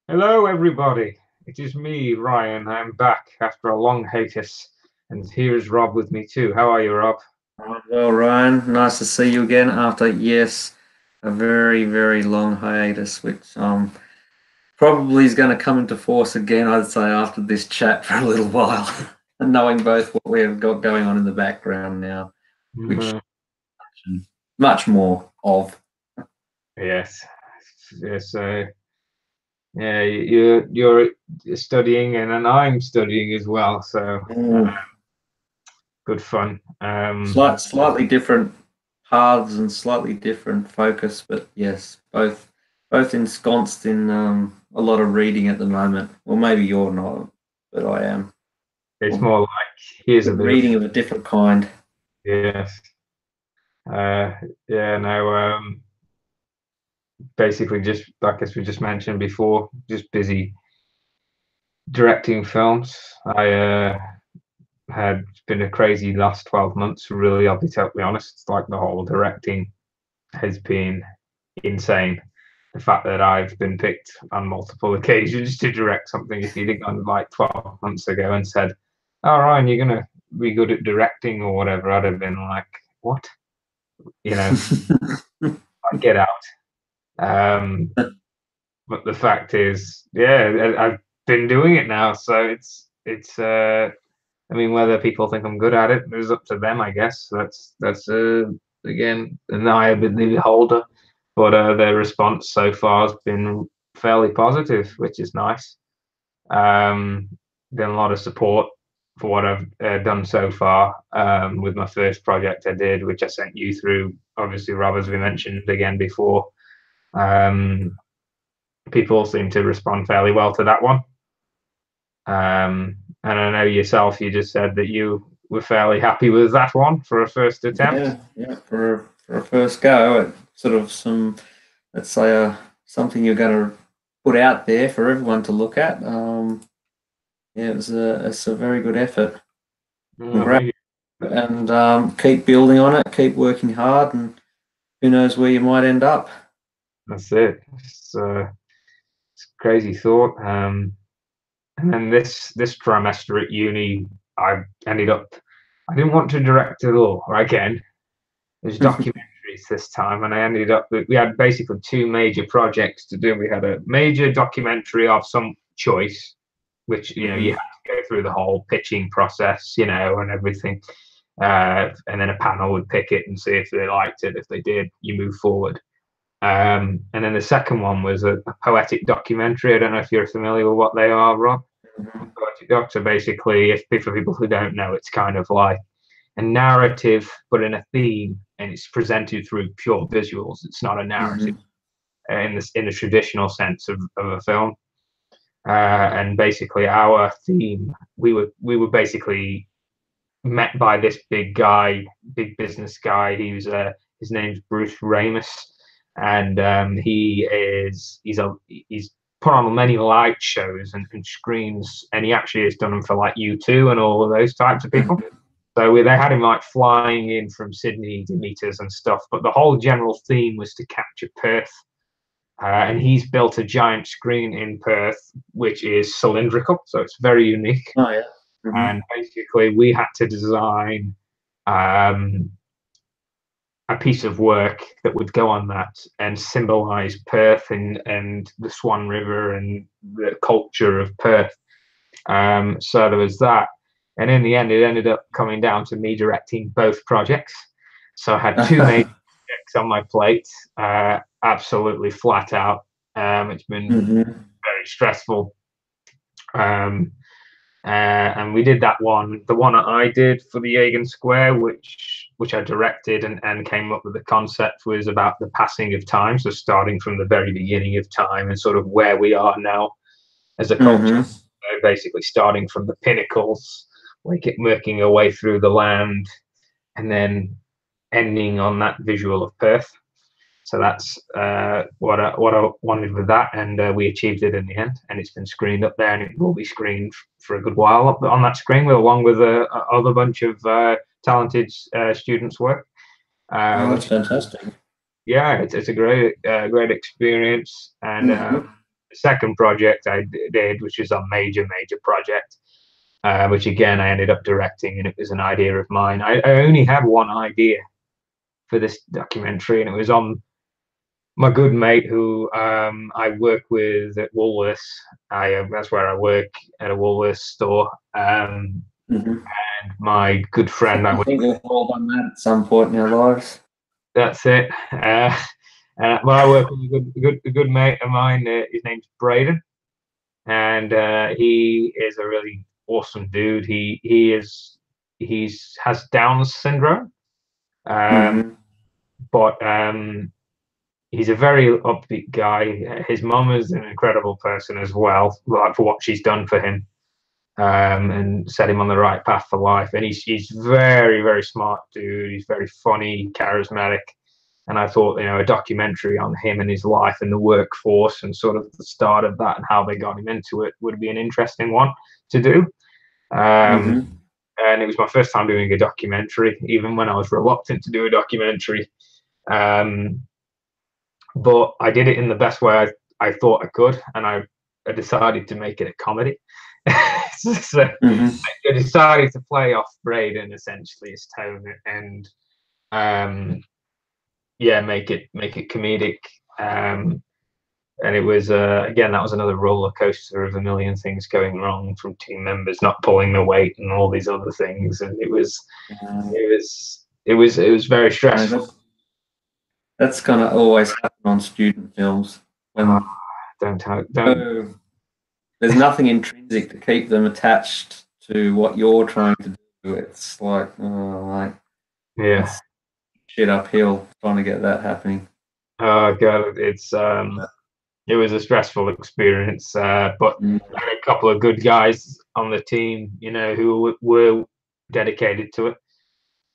Hello, everybody. It is me, Ryan. I'm back after a long hiatus, and here's Rob with me too. How are you, Rob? Well, Ryan, nice to see you again after, yes, a very, very long hiatus, which probably is going to come into force again, I'd say, after this chat for a little while, and knowing both what we have got going on in the background now, which Mhm. much more of. Yes, yes. Yeah, you're studying, and then I'm studying as well. So Mm. good fun. Slightly different paths and slightly different focus, but yes, both ensconced in a lot of reading at the moment. Well, maybe you're not, but I am. it's Well, more like here's a but bit of reading of a different kind. yes. Uh, yeah. No. Basically, just like as we just mentioned before, just busy directing films. I had been a crazy last 12 months, really, I'll be totally honest. It's like the whole directing has been insane. The fact that I've been picked on multiple occasions to direct something, if you'd have gone like 12 months ago and said, "Oh, Ryan, you're going to be good at directing or whatever," I'd have been like, "What?" You know, like, get out. Um, but the fact is, yeah, I've been doing it now. So I mean, whether people think I'm good at it is up to them, I guess. That's again an eye of the beholder. But their response so far has been fairly positive, which is nice. Um, been a lot of support for what I've done so far with my first project I did, which I sent you through. Obviously, Rob, as we mentioned again before, um, people seem to respond fairly well to that one. And I know yourself, you just said that you were fairly happy with that one for a first attempt. Yeah. For a first go at sort of some, let's say, something you're going to put out there for everyone to look at. Yeah, it's a very good effort. Oh, Congrats, thank you. and keep building on it, keep working hard, and who knows where you might end up. That's it. It's a crazy thought. And then this trimester at uni, I ended up. I didn't want to direct at all. Or again, there's documentaries this time, and I ended up. We had basically two major projects to do. We had a major documentary of some choice, which you Mhm. have to go through the whole pitching process, and everything. And then a panel would pick it and see if they liked it. If they did, you move forward. And then the second one was a poetic documentary. I don't know if you're familiar with what they are, Rob. Mhm. Poetic docs are basically, if for people who don't know, it's kind of like a narrative, but in a theme, and it's presented through pure visuals. It's not a narrative Mhm. in the traditional sense of a film. And basically, our theme, we were basically met by this big guy, big business guy. His name's Bruce Ramus, and he's put on many light shows and screens, and he actually has done them for like U2 and all of those types of people. Mhm. So they had him like flying in from Sydney to meet us and stuff. But the whole general theme was to capture Perth. And he's built a giant screen in Perth, which is cylindrical, so it's very unique. Oh yeah. And Mhm. basically, we had to design um, a piece of work that would go on that and symbolize Perth and the Swan River and the culture of Perth. So there was that. And in the end, it ended up coming down to me directing both projects. So I had two major projects on my plate, absolutely flat out. It's been Mhm. very stressful. Um, and we did that one. The one that I did for the Yagan Square, which I directed and came up with the concept, was about the passing of time. So starting from the very beginning of time and sort of where we are now as a culture. Mhm. So basically, starting from the pinnacles, like it working our way through the land, and then ending on that visual of Perth. So that's what I wanted with that, and we achieved it in the end. And it's been screened up there, and it will be screened for a good while up on that screen, along with a other bunch of talented students' work, Oh, which that's fantastic. yeah, it's a great experience. And Mhm. the second project I did, which was a major project, which again I ended up directing, and it was an idea of mine. I only had one idea for this documentary, and it was on my good mate who I work with at Woolworths. That's where I work, at a Woolworths store. Mhm. And my good friend, I think we've all done that at some point in our lives. that's it. Well, I work with a good mate of mine. His name's Braden, and he is a really awesome dude. He's has Down syndrome, um, Mhm. but he's a very upbeat guy. His mum is an incredible person as well, like for what she's done for him, and set him on the right path for life. And he's very smart dude. He's very funny, charismatic. And I thought, a documentary on him and his life and the workforce and sort of the start of that and how they got him into it would be an interesting one to do. Um, Mhm. and it was my first time doing a documentary, even when I was reluctant to do a documentary. Um, but I did it in the best way I thought I could, and I decided to make it a comedy. So Mhm. I decided to play off Braden essentially his tone and yeah, make it comedic. Um, and it was again that was another roller coaster of a million things going wrong, from team members not pulling the weight and all these other things, and Uh, it was very no, stressful. that's gonna always happen on student films Oh, when don't oh, there's nothing intrinsic to keep them attached to what you're trying to do. It's like, oh, like yeah. that's shit uphill trying to get that happening. Oh god, it was a stressful experience, but Mm. I had a couple of good guys on the team, who were dedicated to it,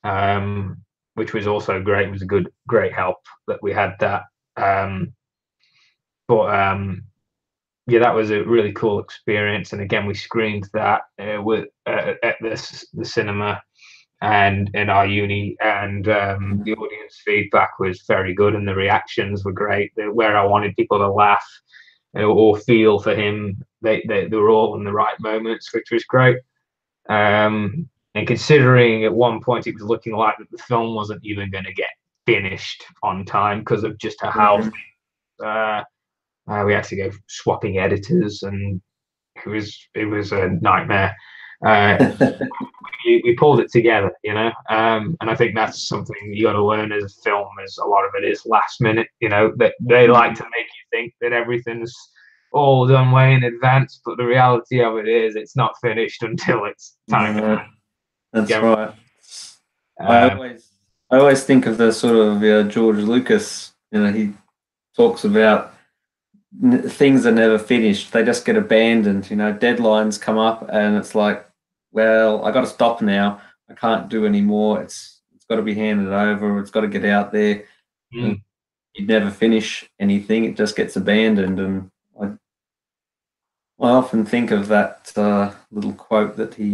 um, which was also great. It was a great help that we had that. Um, but yeah, that was a really cool experience. And again, we screened that at the cinema and in our uni, and the audience feedback was very good, and the reactions were great. Where I wanted people to laugh or feel for him, they were all in the right moments, which was great. And considering at one point it was looking like that the film wasn't even going to get finished on time because of just how Mhm. uh, we had to go swapping editors, and it was a nightmare. Uh, we pulled it together, and I think that's something you got to learn as a film. As a lot of it is last minute, that they like to make you think that everything's all done way in advance, but the reality of it is it's not finished until it's time to No, that's go. right. I Um, always, I always think of the sort of George Lucas. He talks about things are never finished; they just get abandoned. Deadlines come up, and it's like, well, I got to stop now. I can't do anymore. It's got to be handed over. It's got to get out there, and mm, you never finish anything. It just gets abandoned, and I often think of that little quote that he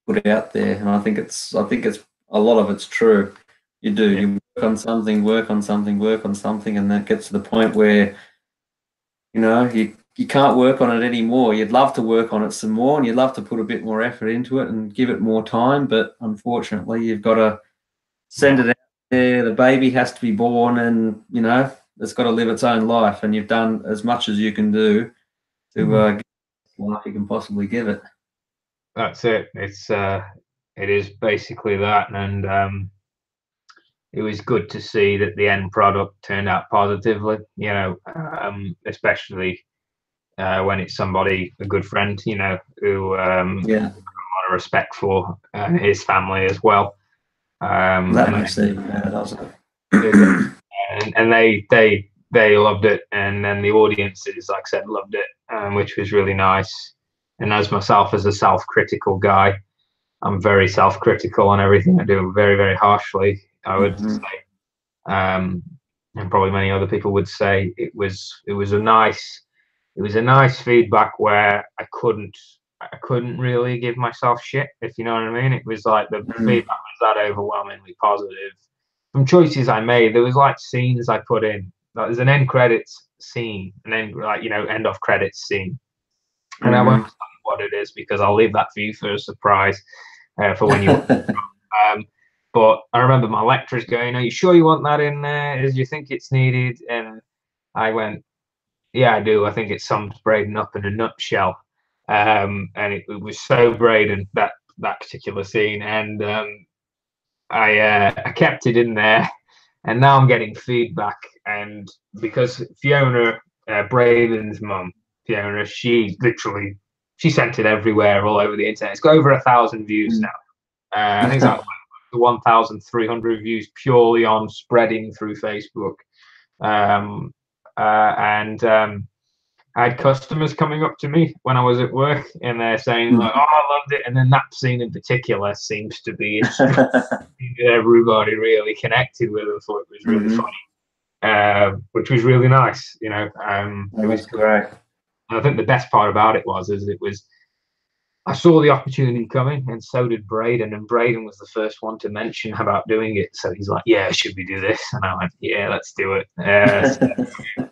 put out there, and I think it's a lot of it's true. You do. yeah, You work on something, work on something, work on something, and that gets to the point where you can't work on it anymore. You'd love to work on it some more, and you'd love to put a bit more effort into it and give it more time, but unfortunately, you've got to send yeah, it out there. The baby has to be born, and it's got to live its own life, and you've done as much as you can do to mm, give it the life you can possibly give it. that's it. It is basically that, and it was good to see that the end product turned out positively. Especially when it's somebody, a good friend, who Yeah, a lot of respect for his family as well. that And makes it even better, doesn't they, it? and they loved it, and then the audiences, like I said, loved it, which was really nice. And as myself, as a self-critical guy, I'm very self-critical on everything I do, very harshly, I would Mhm. say. And probably many other people would say it was a nice feedback where I couldn't really give myself shit, if you know what I mean. It was like the Mm. feedback was that overwhelmingly positive, from choices I made. There was like scenes I put in. Like, there's an end credits scene, and then like end of credits scene, and I won't Mm-hmm. tell you what it is because I'll leave that for you for a surprise for when you. But I remember my lecturers going, "Are you sure you want that in there? Do you think it's needed?" And I went, "Yeah, I do. I think it sums Braden up in a nutshell." And it was so Braden that particular scene, and I kept it in there, and now I'm getting feedback. And because Fiona, Braden's mum, Fiona, she sent it everywhere, all over the internet. It's got over 1,000 views now. I think it's like 1,300 views purely on spreading through Facebook. Um, and I had customers coming up to me when I was at work, and they're saying like, "Oh, I loved it," and then that scene in particular seems to be everybody really connected with and thought it was really Mm-hmm. funny, which was really nice. It Oh, was that's cool. great. And I think the best part about it was I saw the opportunity coming, and so did Braden. And Braden was the first one to mention about doing it. So he's like, "Yeah, should we do this?" And I went, "Yeah, let's do it." So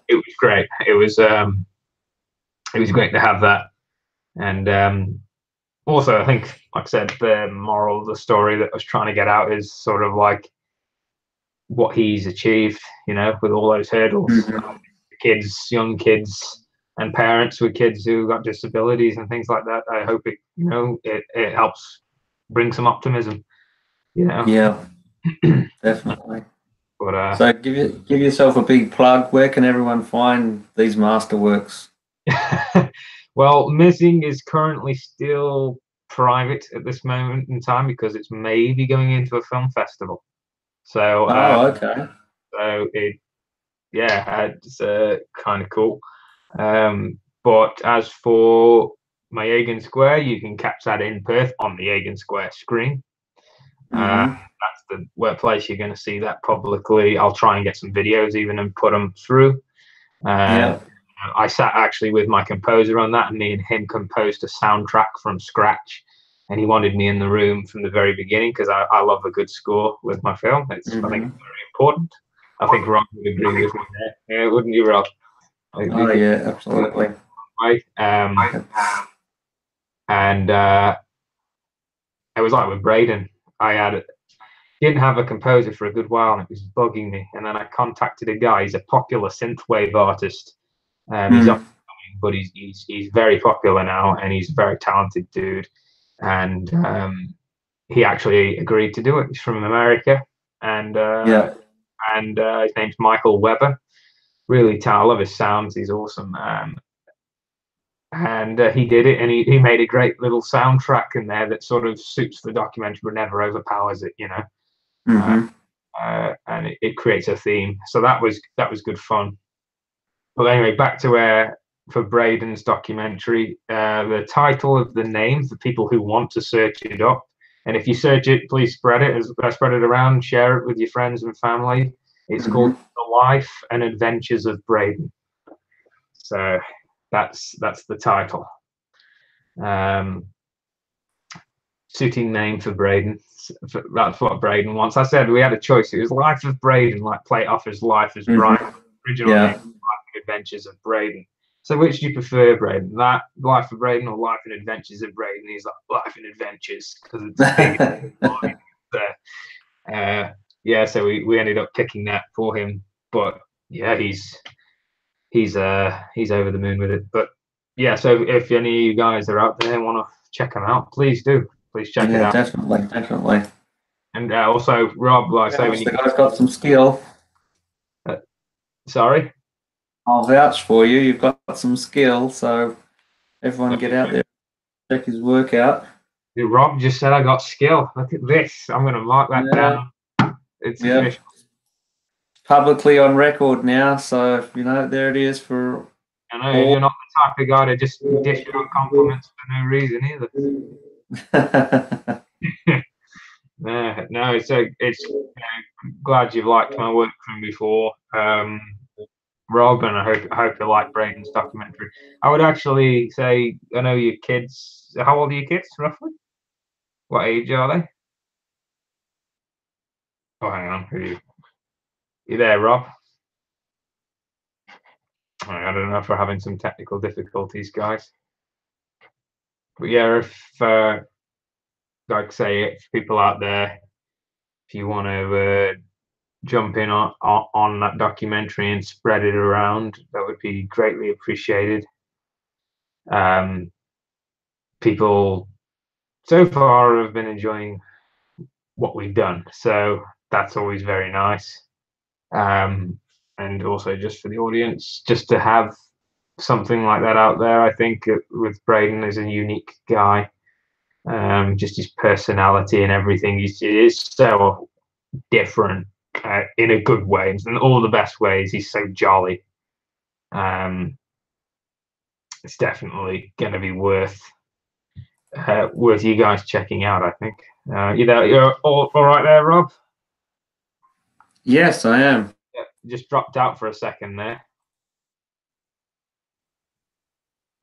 it was great. It was great to have that. And also, I think, like I said, the moral of the story that I was trying to get out is sort of like what he's achieved, with all those hurdles. Mm-hmm. Kids, young kids, and parents with kids who got disabilities and things like that. I hope it helps bring some optimism, you know. Yeah, definitely. But So give yourself a big plug. Where can everyone find these masterworks? well, Missing is currently still private at this moment in time because it's maybe going into a film festival. So, Oh, okay. it's kind of cool. But as for my Egan Square, you can catch that in Perth on the Egan Square screen. Mm-hmm. That's the workplace you're going to see that publicly. I'll try and get some videos even and put them through. Uh, Yeah. I sat actually with my composer on that, and me and him composed a soundtrack from scratch. And he wanted me in the room from the very beginning because I love a good score with my film. I think Mm-hmm. it's very important. I think Rob would agree with me there. Yeah, wouldn't you, Rob? Oh, yeah, absolutely. Right? And it was like with Braden. Didn't have a composer for a good while, and it was bugging me. And then I contacted a guy. He's a popular synthwave artist. He's up, Mm. but he's very popular now, and he's a very talented dude. And he actually agreed to do it. He's from America, and Yeah. his name's Michael Weber. Really talented. I love his sounds. He's awesome. And he did it, and he made a great little soundtrack in there that sort of suits the documentary but never overpowers it. Uh, Mm-hmm. and it creates a theme. So that was good fun. But anyway, back to where for Braden's documentary, the title of the name for people who want to search it up. And if you search it, please spread it around, share it with your friends and family. It's called Mm-hmm. The Life and Adventures of Braden. So that's the title. Um, Suiting name for Braden. That's what Braden wants. I said we had a choice. It was Life of Braden, like play it off as Life as Brian. Mm-hmm. Original name, Yeah. Life and Adventures of Braden. So which do you prefer, Braden? That Life of Braden or Life and Adventures of Braden? He's like Life and Adventures because it's big. Yeah, so we ended up picking that for him. But yeah, he's over the moon with it. But yeah, so if any of you guys are out there and want to check him out, please do. Please check it Yeah, out. definitely, definitely. And also, Rob, like I say, when Vouch, you the guy's got some skill. uh, sorry, I'll vouch for you. You've got some skill, so everyone get out there, check his work out. Rob just said I got skill. Look at this. I'm going to mark that Yeah, down. It's yeah. official. Publicly on record now, so there it is for I know all. you're not the type of guy to just dish out compliments for no reason either. No, glad you've liked my work from before, Rob, and I hope you like Braden's documentary. I would actually say I know your kids. How old are your kids roughly? What age are they? Oh, hang on. Who are you? You there, Rob? I don't know if we're having some technical difficulties, guys. But yeah, if like say, if people out there, if you want to jump in on that documentary and spread it around, that would be greatly appreciated. People so far have been enjoying what we've done, so that's always very nice. And also just for the audience, just to have something like that out there, I think with Braden as a unique guy, just his personality and everything is so different in a good way, in all the best ways. He's so jolly. It's definitely going to be worth you guys checking out, I think. You're all right there, Rob? Yes, I am. Yeah, just dropped out for a second there.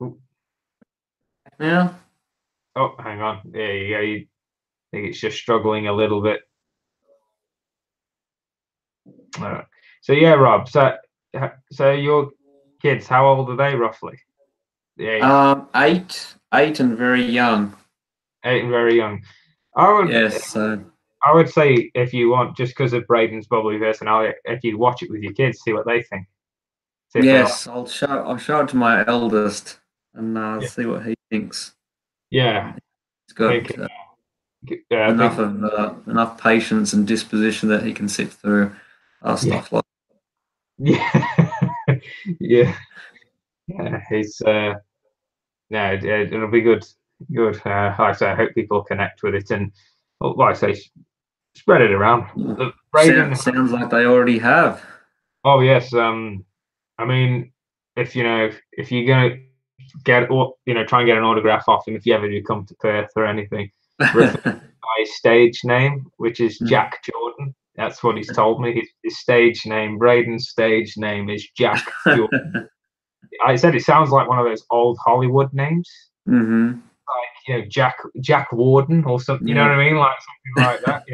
Ooh. Now? Oh, hang on. There you go. I think it's just struggling a little bit. So yeah, Rob. So your kids, how old are they roughly? The age? 8 and very young. 8 and very young. I would Yes. I would say if you want, just because of Braden's bubbly personality, if you watch it with your kids, see what they think. See if they like. Yes, I'll show it to my eldest and Yeah, see what he thinks. yeah. He's I got think I think enough patience and disposition that he can sit through yeah, stuff like. yeah, yeah, yeah. He's no, it'll be good. Good. Like I say, I hope people connect with it and, like I say, spread it around. Yeah. Look, Braden. Sounds like they already have. Oh yes. I mean, if you're gonna get, try and get an autograph off him if you ever do come to Perth or anything, refer to my stage name, which is Jack Jordan. That's what he's told me. His stage name, Braden's stage name, is Jack Jordan. I said it sounds like one of those old Hollywood names, Mm-hmm. like Jack Warden or something. You know what Yeah. I mean? Like something like that.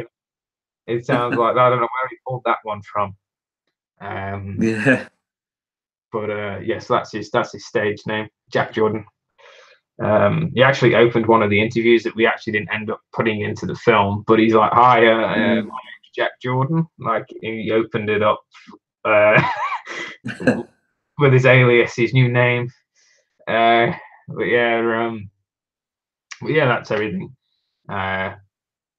It sounds like that. I don't know where he pulled that one from. Yeah. But yes, that's his stage name, Jack Jordan. He actually opened one of the interviews that we actually didn't end up putting into the film, but he's like, "Hi, my name's Jack Jordan." Like he opened it up uh, with his alias, his new name. Uh, but yeah, that's everything.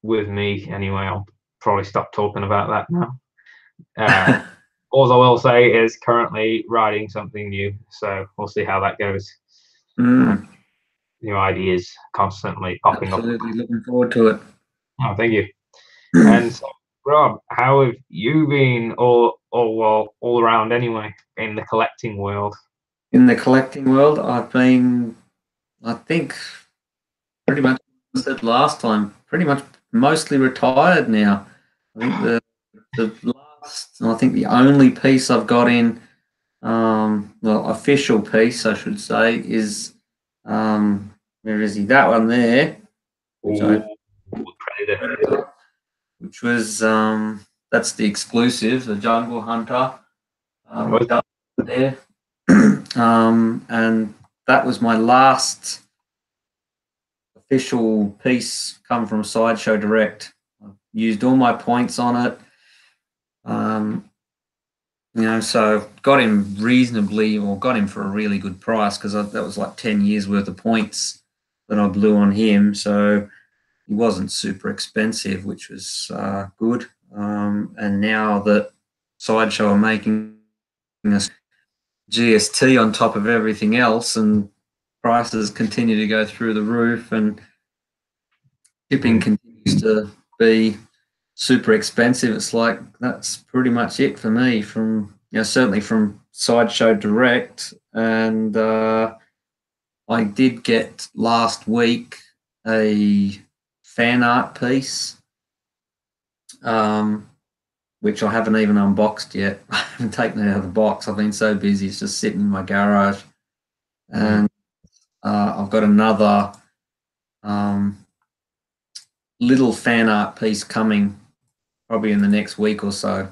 With me anyway. I'll probably stop talking about that now. All I will say is currently writing something new, so we'll see how that goes. New ideas constantly popping up. Absolutely looking forward to it. Oh, thank you. And so, Rob, how have you been all around anyway in the collecting world? In the collecting world, I've been, I think, pretty much as I said last time, pretty much mostly retired now. I think the last, and I think the only piece I've got in, well, official piece, I should say, is where is he? That one there, which Ooh, I Predator. which was that's the exclusive, the Jungle Hunter. Was There, and that was my last official piece come from Sideshow Direct. I used all my points on it. So got him reasonably, or got him for a really good price because that was like 10 years worth of points that I blew on him. So he wasn't super expensive, which was good. And now that Sideshow are making us GST on top of everything else, and prices continue to go through the roof, and shipping continues to be super expensive. It's like that's pretty much it for me. From certainly from Sideshow Direct, and I did get last week a fan art piece, which I haven't even unboxed yet. I haven't taken it out of the box. I've been so busy; it's just sitting in my garage, and I've got another little fan art piece coming probably in the next week or so,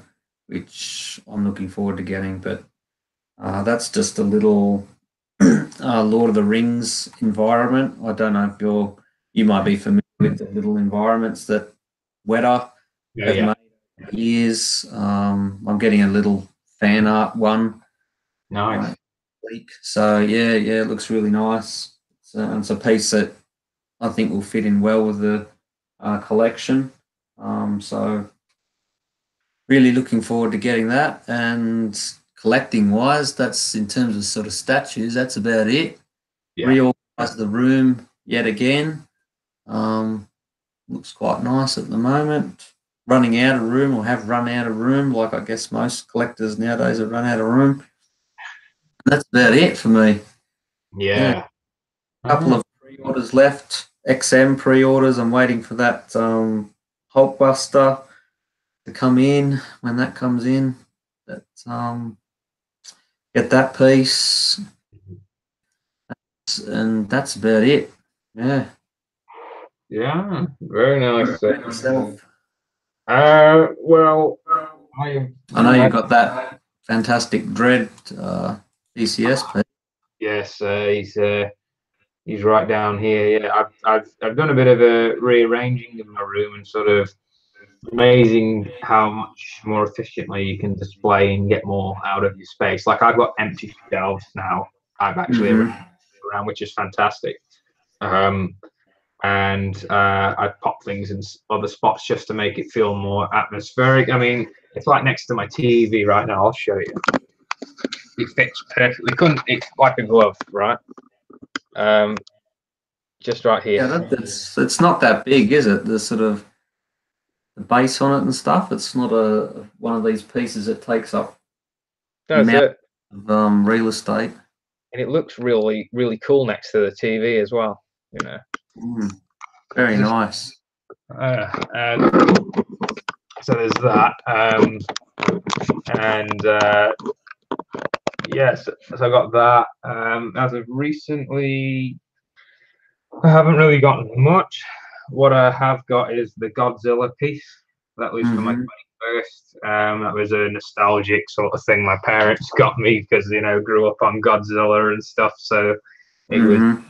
which I'm looking forward to getting. But that's just a little Lord of the Rings environment. I don't know if you might be familiar with the little environments that Weta Yeah, have yeah. made over the years. I'm getting a little fan art one Nice. week. So yeah, it looks really nice. It's a piece that I think will fit in well with the collection. So really looking forward to getting that. And collecting wise, that's in terms of sort of statues. That's about it. Yeah. Reorganized the room yet again. Looks quite nice at the moment. Running out of room, or have run out of room, like I guess most collectors nowadays have run out of room. That's about it for me. Yeah, Yeah. a couple of pre-orders left. XM pre-orders. I'm waiting for that Hulkbuster to come in. When that comes in, that get that piece, and that's about it. Yeah. Yeah. Very What nice. about yourself? Well, I I know you got that fantastic Dread DCS piece. yes, he's right down here. Yeah, I've done a bit of a rearranging of my room and sort of amazing how much more efficiently you can display and get more out of your space. Like I've got empty shelves now. I've actually Mm-hmm. around, which is fantastic. Um, and I've popped things in other spots just to make it feel more atmospheric. I mean, it's like next to my TV right now. I'll show you. It fits perfectly. Couldn't it's like a glove, right? Um, just right here. Yeah, that's it's not that big, is it? The sort of the base on it and stuff. It's not a one of these pieces that takes up the That's amount it. of real estate. And it looks really, really cool next to the TV as well. You know, Very just nice. and so there's that. And yes, so I got that. As of recently, I haven't really gotten much. What I have got is the Godzilla piece. That was for my Mm-hmm. 21st. That was a nostalgic sort of thing my parents got me because, grew up on Godzilla and stuff. So it was, Mm-hmm.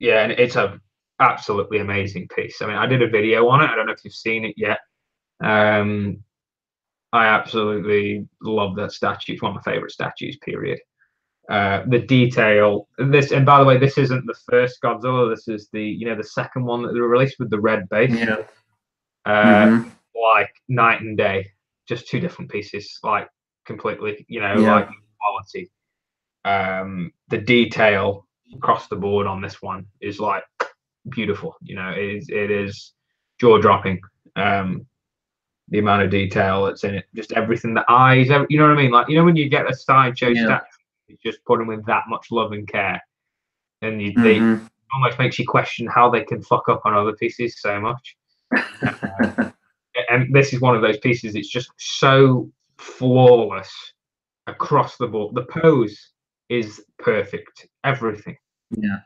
yeah, and it's a absolutely amazing piece. I mean, I did a video on it. I don't know if you've seen it yet. Um, I absolutely love that statue. It's one of my favorite statues, period. The detail, this, and by the way, this isn't the first Godzilla. This is the second one that they released with the red base. Yeah. Uh, Mm-hmm. like night and day, just two different pieces, like completely, like Yeah. quality. The detail across the board on this one is like beautiful. It is jaw dropping. The amount of detail that's in it, just everything, the eyes, you know what I mean? Like, when you get a sideshow Yeah. statue, it's just put them with that much love and care, and they Mm-hmm. almost makes you question how they can fuck up on other pieces so much. And this is one of those pieces. It's just so flawless across the board. The pose is perfect. Everything. Yeah.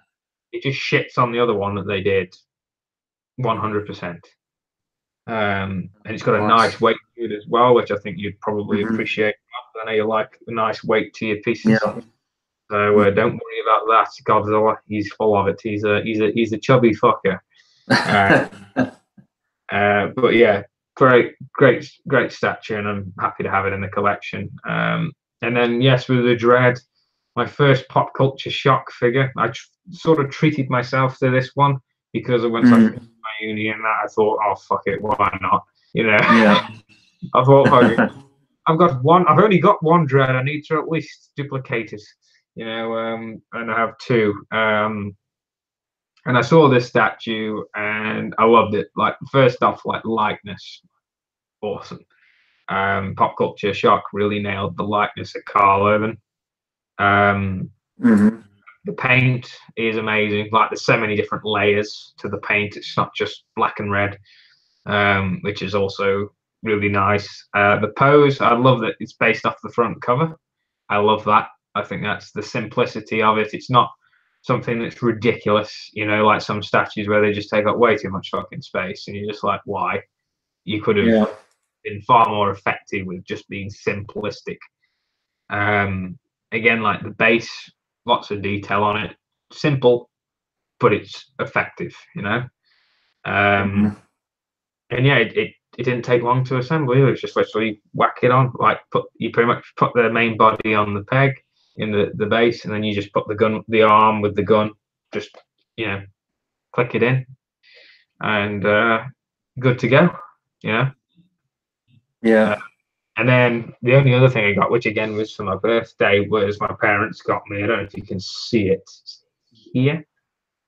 It just shits on the other one that they did 100%. And it's got a Nice. nice weight to it as well, which I think you'd probably Mm-hmm. appreciate. I know you like a nice weight to your pieces, Yeah. so don't worry about that. Godzilla, he's full of it. He's a chubby fucker. Uh, but yeah, great statue, and I'm happy to have it in the collection. And then yes, with the Dread, my first pop culture shock figure. I sort of treated myself to this one because once I Mm. finished my uni and that, I thought, oh fuck it, why not? Yeah. I thought, fuck it. I've got one. I've only got one Dread. I need to at least duplicate it. And I have two. And I saw this statue and I loved it. Like first off, like likeness, awesome. Pop culture shock really nailed the likeness of Carl Urban. Um, Mm-hmm. the paint is amazing. Like there's so many different layers to the paint. It's not just black and red, which is also really nice. The pose, I love that it's based off the front cover. I love that. I think that's the simplicity of it. It's not something that's ridiculous, like some statues where they just take up way too much fucking space, and you're just like, why? You could have Yeah. been far more effective with just being simplistic. Again, like the base, lots of detail on it, simple, but it's effective, you know. Mhm. And yeah, it didn't take long to assemble either. It's just literally whack it on, like you pretty much put the main body on the peg in the base, and then you just put the arm with the gun, just you know, click it in, and good to go, you know. Uh, Yeah. and then the only other thing I got, which again was for my birthday, was my parents got me. I don't know if you can see it here.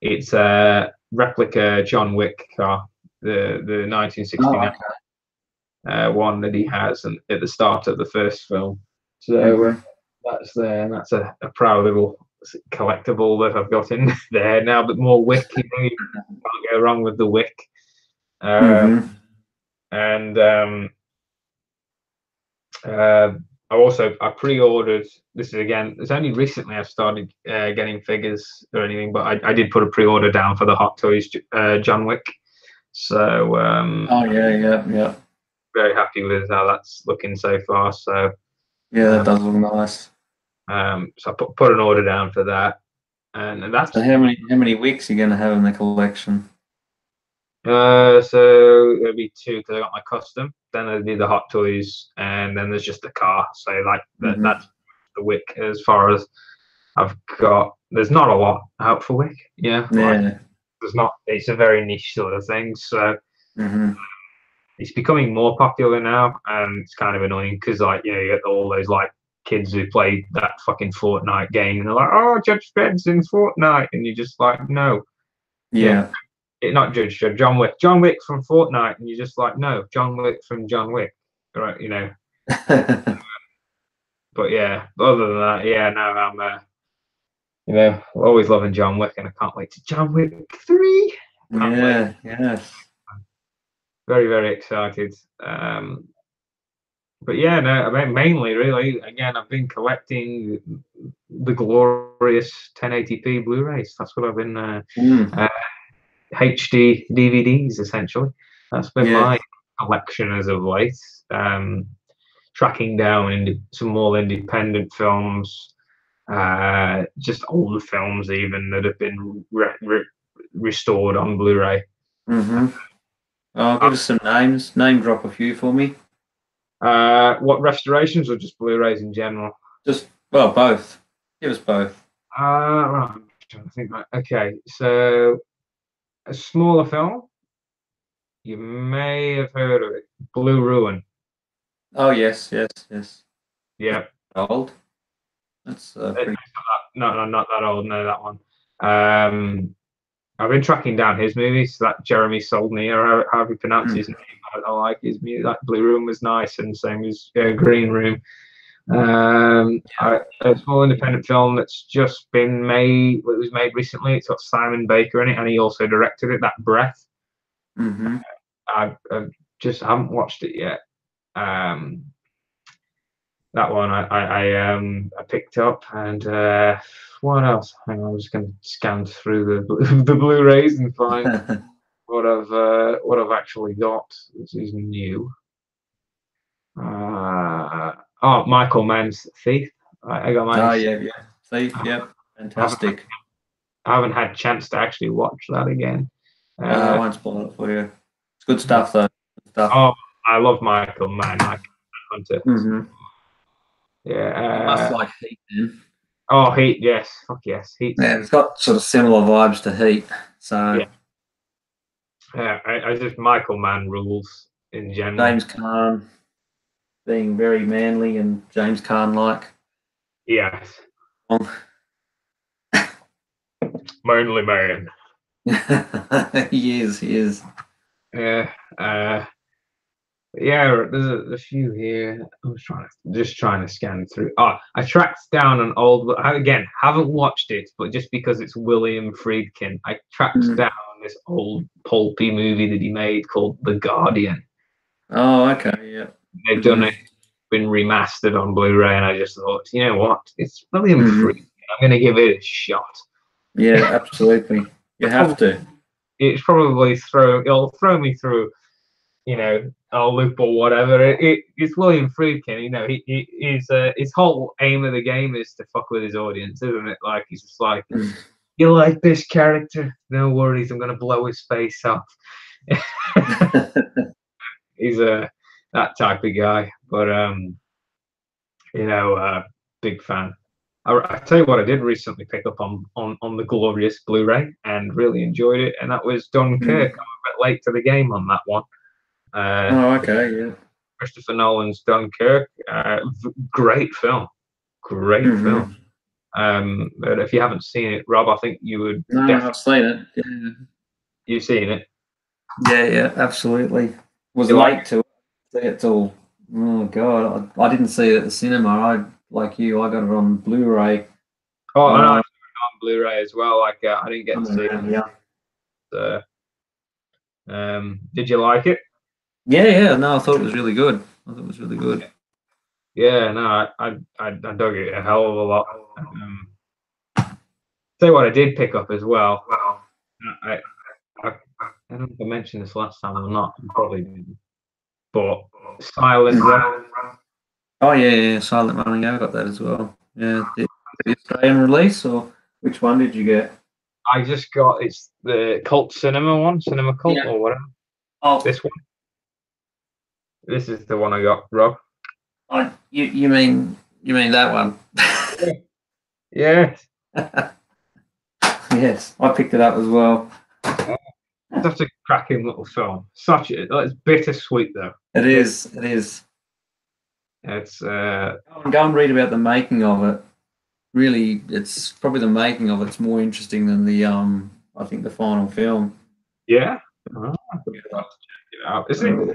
It's a replica John Wick car, the Oh, 1969 okay. one that he has at the start of the first film. So Mhm. that's there, and that's a proud little collectible that I've got in there now. But more Wick, you can't go wrong with the Wick. Uh, Mhm. and uh, I pre-ordered. This is again. It's only recently I've started getting figures or anything, but I did put a pre-order down for the Hot Toys John Wick. So Oh yeah, yeah, yeah. very happy with how that's looking so far. So Yeah, uh, that does look nice. so I put an order down for that, and So that's how many weeks are you gonna have in the collection? so it'll be two because I got my custom. Then there'll be the Hot Toys, and then there's just the car. So like Mhm. that's the Wick as far as I've got. There's not a lot out for Wick. Yeah, like Yeah. there's not. It's a very niche sort of thing. So Mhm. it's becoming more popular now, and it's kind of annoying because like you get all those like kids who play that fucking Fortnite game, and they're like, "Oh, Judge Dredd's in Fortnite," and you're just like, "No, yeah, Yeah. not Judge Dredd, John Wick from Fortnite," and you're just like, "No, John Wick from John Wick," right? You know. But yeah, other than that, yeah, no, I'm always loving John Wick, and I can't wait to John Wick 3. Can't wait. Yeah. Yes. Very, very excited. But yeah, no, I mean, mainly, really, again, I've been collecting the glorious 1080p Blu-rays. That's what I've been Mm. uh, HD DVDs essentially. That's been Yeah. my collection as of late. Tracking down some more independent films, just older films even that have been restored on Blu-ray. Mhm. Oh, give us some names. Name drop a few for me. What restorations or just Blu-rays in general? Just well, both. Give us both. Right, I'm trying to think. Right, okay, so a smaller film, you may have heard of it, Blue Ruin. Oh yes, yes, yes. Yeah, Old. That's pretty. no, not that old. No, that one. I've been tracking down his movies. That Jeremy Soldny, or however you pronounce Mm. his name. I like his music. Like Blue Room was nice, and same as Green Room. A small independent film that's just been made. It was made recently. It's got Simon Baker in it, and he also directed it. That Breath. Mm-hmm. I just haven't watched it yet. Um, that one I picked up, and what else? Hang on, I'm just going to scan through the Blu-rays and find what I've actually got. This is new. Michael Mann's Thief. I got my. Oh yeah, yeah. Thief. Yep. I haven't Fantastic. I haven't had a chance to actually watch that again. I Uh, won't spoil it for you. It's good stuff though. Good stuff. oh, I love Michael Mann, Michael Hunter. Mm-hmm. You must Yeah. like Heat then. Oh, Heat. Yes. Fuck yes. Heat's. Yeah, it's got sort of similar vibes to Heat. So Yeah. Yeah. I just Michael Mann rules in general. James Caan being very manly and James Caan like. Yes. Manly man. He is. He is. Yeah. Yeah. There's a few here. I'm just trying to scan through. Oh, I tracked down an old. Again, haven't watched it, but just because it's William Friedkin, I tracked Mm. down this old pulpy movie that he made called The Guardian. Oh, okay. Yeah. They've done Mm-hmm. it, been remastered on Blu-ray, and I just thought, you know what? It's William Friedkin. Mm-hmm. I'm going to give it a shot. Yeah, absolutely. You have to. It's probably it'll throw me through loop or whatever. It's William Friedkin. His whole aim of the game is to fuck with his audience, isn't it? Like he's just like, you like this character? No worries, I'm gonna blow his face off. He's that type of guy. But big fan. I tell you what, I did recently pick up on the glorious Blu-ray and really enjoyed it, and that was Dunkirk. I'm a bit late to the game on that one. Oh, okay, yeah. Christopher Nolan's Dunkirk, great film, great film. But if you haven't seen it, Rob, I think you would. No, Definitely. I've seen it. Yeah, You've seen it. yeah, absolutely. Was You like late to see it till. Oh God, I didn't see it at the cinema. Like you, I got it on Blu-ray. Oh, and I on Blu-ray as well. Like I didn't get to see it. Yeah. Did you like it? Yeah. No, I thought it was really good. I thought it was really good. Yeah, no, I dug it a hell of a lot. Tell you what, I did pick up as well. I don't know if I mentioned this last time or not. I probably didn't. But Silent Run. Oh yeah, Silent Running. Yeah, I got that as well. Yeah, the Australian release, or which one did you get? I just got it's the Cult Cinema one, Cinema Cult or whatever. Oh, this one. This is the one I got, Rob. Oh, you mean that one? Yeah. Yes, I picked it up as well. Such a cracking little film. It's bittersweet though. It is. It is. It's Go and read about the making of it. Really, it's probably the making of it's more interesting than the I think the final film. Yeah. Oh, I could check it out. Isn't it on a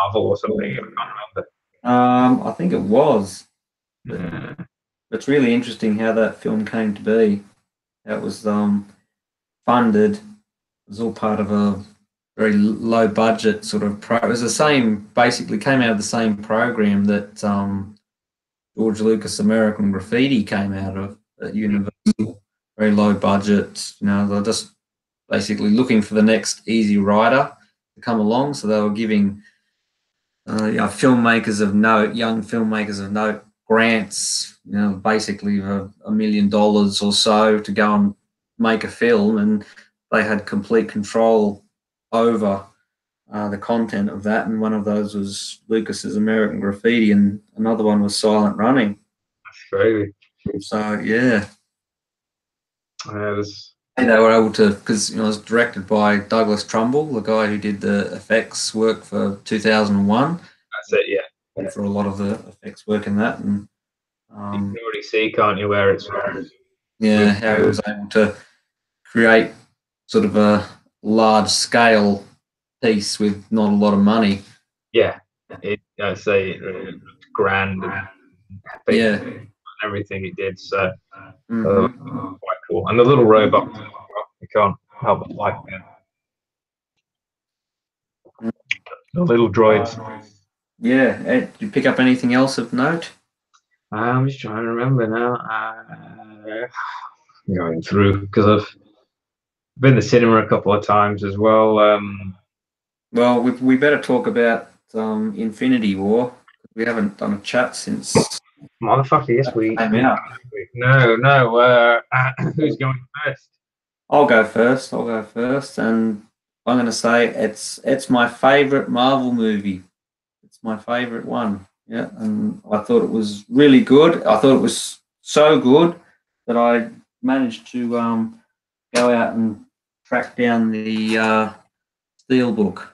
novel or something? I can't remember. I think it was. Yeah. It's really interesting how that film came to be. It was funded. It was all part of a very low budget sort of it was the same, basically came out of the same program that George Lucas' American Graffiti came out of at Universal. Very low budget. They're just basically looking for the next easy writer to come along. So they were giving filmmakers of note, young filmmakers of note, grants, basically $1 million or so to go and make a film, and they had complete control over the content of that. And one of those was Lucas's American Graffiti, and another one was Silent Running. That's crazy. So yeah, they were able to, because it was directed by Douglas Trumbull, the guy who did the effects work for 2001. That's it, yeah. For a lot of the effects work in that, and you can already see, can't you, where it's from? Yeah, how he was able to create sort of a large scale piece with not a lot of money. Yeah, I say it looked grand and epic and everything it did. So quite cool. And the little robot, you can't help but like them. The little droids. Yeah. Did you pick up anything else of note? I'm just trying to remember now. Going through because I've been to the cinema a couple of times as well. Well, we better talk about Infinity War. We haven't done a chat since. Motherfucker, yes, we came out. No. Who's going first? I'll go first, and I'm going to say it's my favorite Marvel movie. It's my favorite one. Yeah, and I thought it was really good. I thought it was so good that I managed to go out and track down the Steelbook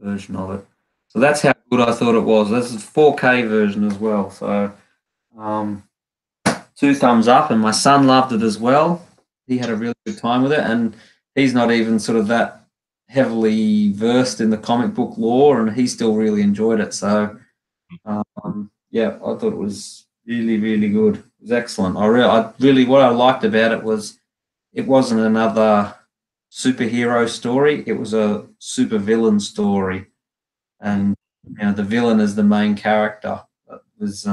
version of it. So that's how good I thought it was. This is 4K version as well. So 2 thumbs up, and my son loved it as well. He had a really good time with it, and he's not even sort of that heavily versed in the comic book lore, and he still really enjoyed it. So yeah, I thought it was really, really good. It was excellent. I really what I liked about it was it wasn't another superhero story. It was a supervillain story, and the villain is the main character. It was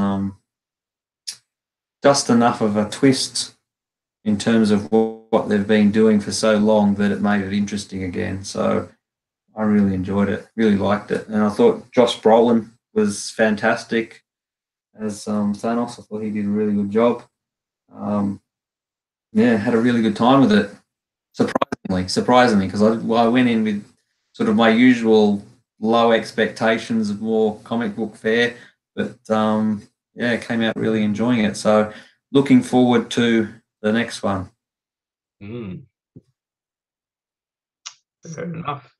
just enough of a twist in terms of what they've been doing for so long that it made it interesting again. So I really enjoyed it, really liked it, and I thought Josh Brolin was fantastic as Thanos. I thought he did a really good job. Yeah, had a really good time with it. Surprisingly, because I went in with sort of my usual low expectations of more comic book fare, but yeah, came out really enjoying it. So looking forward to the next one. Mm, fair enough.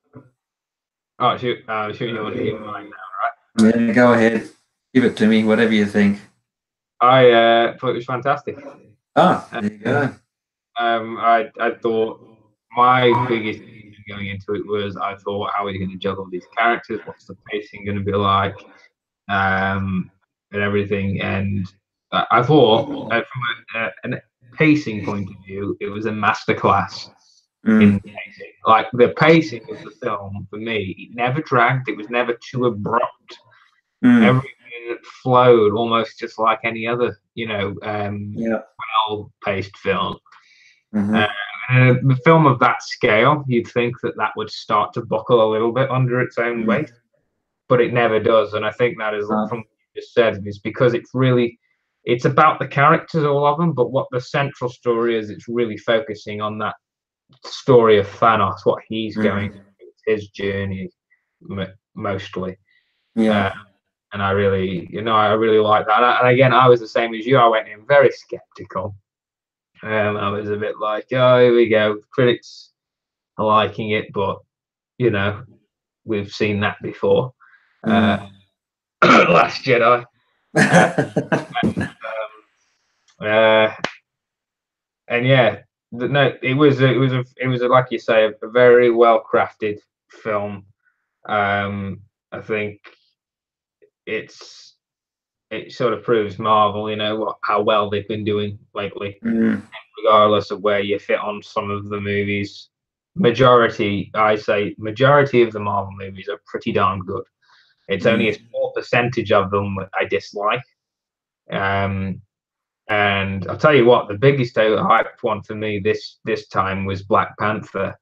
Oh, shoot, you want to hear mine now? Yeah, go ahead, give it to me, whatever you think. I thought it was fantastic. Ah, Uh, there you go. I thought my biggest issue going into it was I thought how are you going to juggle these characters? What's the pacing going to be like? And everything. And I thought from a pacing point of view, it was a masterclass Mm, in pacing. Like the pacing of the film for me, it never dragged. It was never too abrupt. mm, Everything flowed almost just like any other, yeah. well-paced film. Uh, Mm-hmm. a film of that scale, you'd think that that would start to buckle a little bit under its own Mm, weight, but it never does. And I think that is uh, from what you just said, is because it's about the characters, all of them, but what the central story is, it's really focusing on that story of Thanos, what he's going mm, through, his journey mostly. yeah. Uh, and I really like that. And again, I was the same as you. I went in very skeptical. I was a bit like, oh, here we go. Critics are liking it, but you know, we've seen that before. Uh, Mm. Last Jedi. Uh, uh, and yeah, no, it was like you say, a very well crafted film. I think it's it sort of proves Marvel, how well they've been doing lately, Mm, regardless of where you fit on some of the movies. I say, majority of the Marvel movies are pretty darn good. It's only a mm. small percentage of them I dislike. Um, and I'll tell you what, the biggest hyped one for me this time was Black Panther.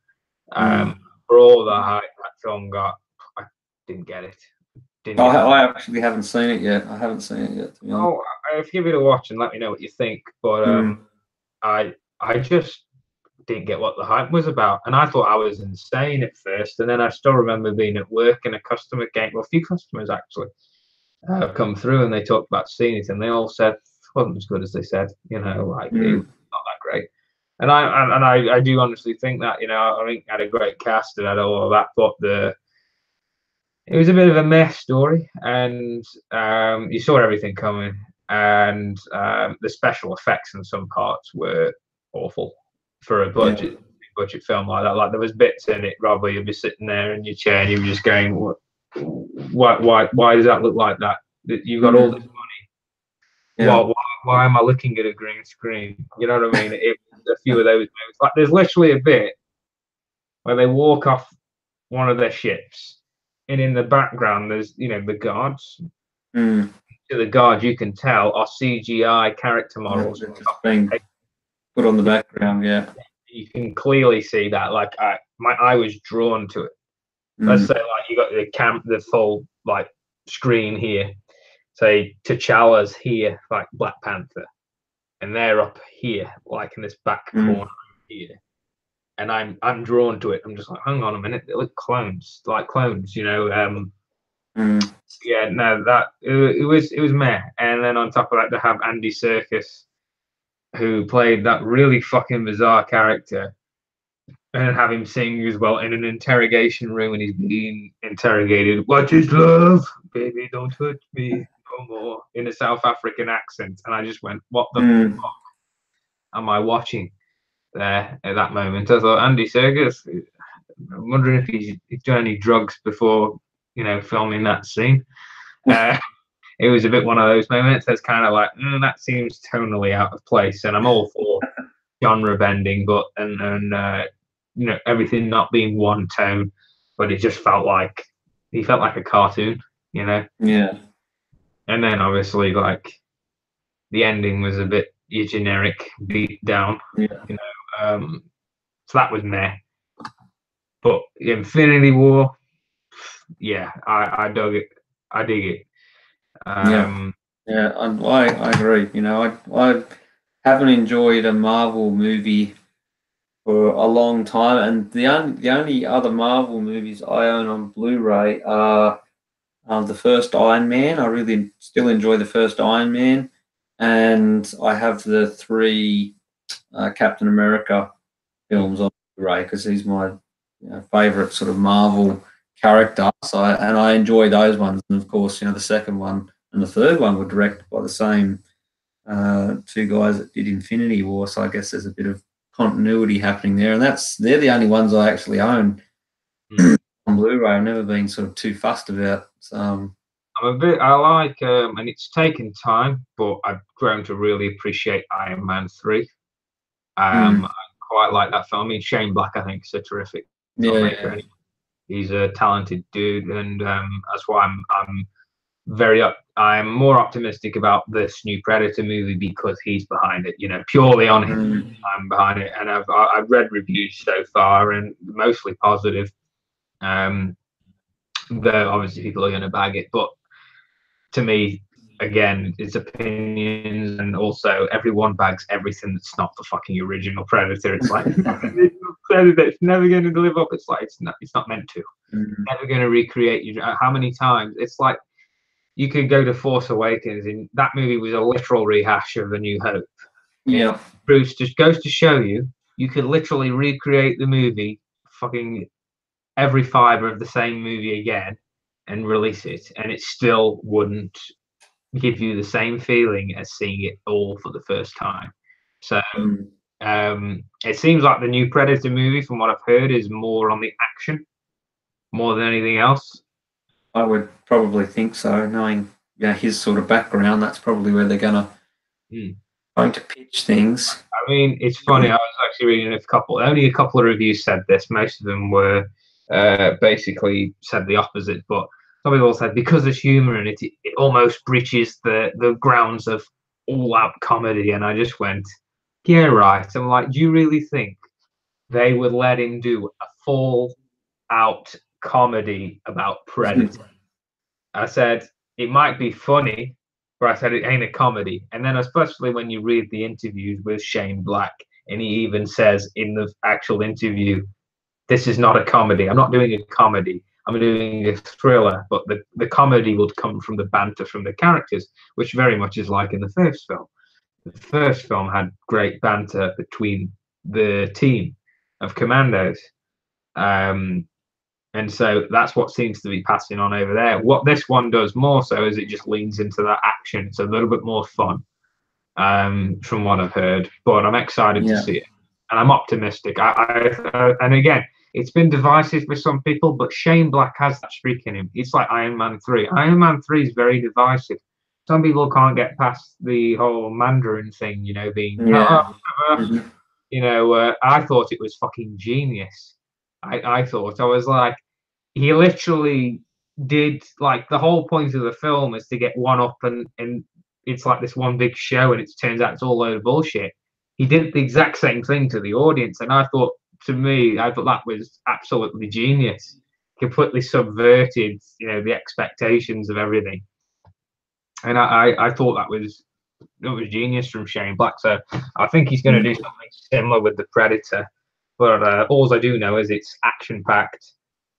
Um, Mm. for all the hype that film got, I didn't get it. Didn't get the. I actually haven't seen it yet. I haven't seen it yet, to be honest. Oh, I'll give it a watch and let me know what you think. But Mm, I just didn't get what the hype was about, and I thought I was insane at first. And then I still remember being at work and a customer came, well, a few customers actually come through, and they talked about seeing it, and they all said it wasn't as good as they said. Like it was mm, not that great. And I do honestly think that I think it had a great cast and had all of that, but it was a bit of a mess story, and you saw everything coming, and the special effects in some parts were awful for a yeah. budget film like that. Like there was bits in it, Robbie, you'd be sitting there in your chair and you were just going, "What? Why does that look like that? You've got all Mm, this money. yeah. Why am I looking at a green screen? You know what I mean? A few of those movies. Like there's literally a bit where they walk off one of their ships, and in the background there's the guards. Mm, To the guards, you can tell are CGI character yeah. models. They've just been put on the background. Yeah. You can clearly see that. Like my eye was drawn to it. Let's Mm, say like you got the full like screen here. Say T'Challa's here, like Black Panther, and they're up here, like in this back mm, corner here. And I'm drawn to it. I'm just like, hang on a minute, they look clones, like clones. mm, Yeah, no, that it was meh. And then on top of that, to have Andy Serkis, who played that really fucking bizarre character, and have him sing as well in an interrogation room when he's being interrogated. What is love, baby? Don't hurt me no more, in a South African accent, and I just went, "What the mm. am I watching?" There at that moment, I thought Andy Serkis. I'm wondering if he's done any drugs before filming that scene. Uh, it was a bit one of those moments that's kind of like that seems tonally out of place, and I'm all for genre bending, but and everything not being one tone, but it just felt like he felt like a cartoon. Yeah. And then obviously like the ending was a bit your generic beat down. Yeah. You know, so that was meh. But Infinity War, yeah, I dug it. I dig it. Yeah. Um, Yeah, I agree. You know, I haven't enjoyed a Marvel movie for a long time, and the only other Marvel movies I own on Blu-ray are the first Iron Man. I really still enjoy the first Iron Man, and I have the three Captain America films on Blu-ray because he's my favorite sort of Marvel character. So I enjoy those ones, and of course, the second one and the third one were directed by the same two guys that did Infinity War. So I guess there's a bit of continuity happening there, and they're the only ones I actually own hmm. on Blu-ray. I've never been sort of too fussed about. I like, and it's taken time, but I've grown to really appreciate Iron Man 3. Mm, I quite like that film. I mean, Shane Black, I think, is a terrific filmmaker. yeah, And he's a talented dude, and that's why I'm more optimistic about this new Predator movie because he's behind it. You know, purely on him, mm, I'm behind it, and I've read reviews so far, and mostly positive. Um, though obviously people are going to bag it, but to me, again, it's opinions, and also everyone bags everything that's not the fucking original Predator. It's like Predator, it's never going to live up. It's like it's not meant to. mm, Never going to recreate you. How many times? It's like you could go to Force Awakens, and that movie was a literal rehash of A New Hope. And yeah, Bruce just goes to show you, you could literally recreate the movie, fucking every fiber of the same movie again, and release it, and it still wouldn't give you the same feeling as seeing it all for the first time. So mm. it seems like the new Predator movie, from what I've heard, is more on the action more than anything else. I would probably think so, knowing his sort of background. That's probably where they're Hmm. going to pitch things. I mean, it's funny. I was actually reading only a couple of reviews said this. Most of them were basically said the opposite. But some people said because there's humor in it, it almost breaches the grounds of all out comedy. And I just went, yeah, right. I'm like, do you really think they would let him do a full out comedy about Predator? I said it might be funny, but I said it ain't a comedy. And then, especially when you read the interviews with Shane Black, and he even says in the actual interview, "This is not a comedy. I'm not doing a comedy. I'm doing a thriller." But the comedy would come from the banter from the characters, which very much is like in the first film. The first film had great banter between the team of commandos. Um, and so that's what seems to be passing on over there. What this one does more so is it just leans into that action. It's a little bit more fun, from what I've heard. But I'm excited to Yeah, see it, and I'm optimistic. And again, it's been divisive for some people, but Shane Black has that streak in him. It's like Iron Man 3. Iron Man 3 is very divisive. Some people can't get past the whole Mandarin thing, you know, being, yeah, hmm, I thought it was fucking genius. I thought, I was like, he literally did, like, the whole point of the film is to get one up, and it's like this one big show, and it turns out it's all load of bullshit. He did the exact same thing to the audience, and I thought that was absolutely genius. Completely subverted, the expectations of everything, and I thought that was genius from Shane Black. So I think he's going to do something similar with the Predator. But all I do know is it's action packed,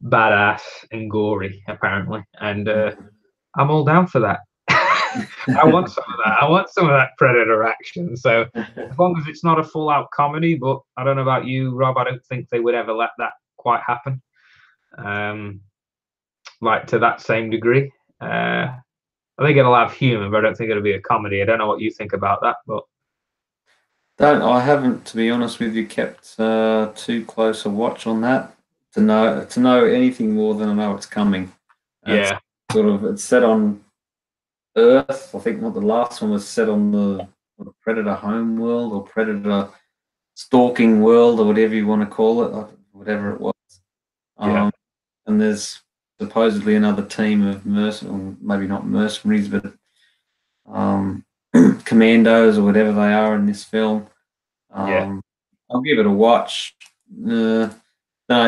badass, and gory, apparently, and I'm all down for that. I want some of that. I want some of that Predator action. So as long as it's not a full out comedy, but I don't know about you, Rob. I don't think they would ever let that quite happen, um, like to that same degree. I think it'll have humor, but I don't think it'll be a comedy. I don't know what you think about that, but Don't I haven't, to be honest with you, kept too close a watch on that to know anything more than I know it's coming. It's yeah, it's set on Earth. I think not the last one was set on the Predator home world or Predator stalking world or whatever you want to call it, whatever it was. yeah, Um, and there's supposedly another team of mercenaries, maybe not mercenaries, but um, commandos or whatever they are in this film. Yeah. I'll give it a watch. No,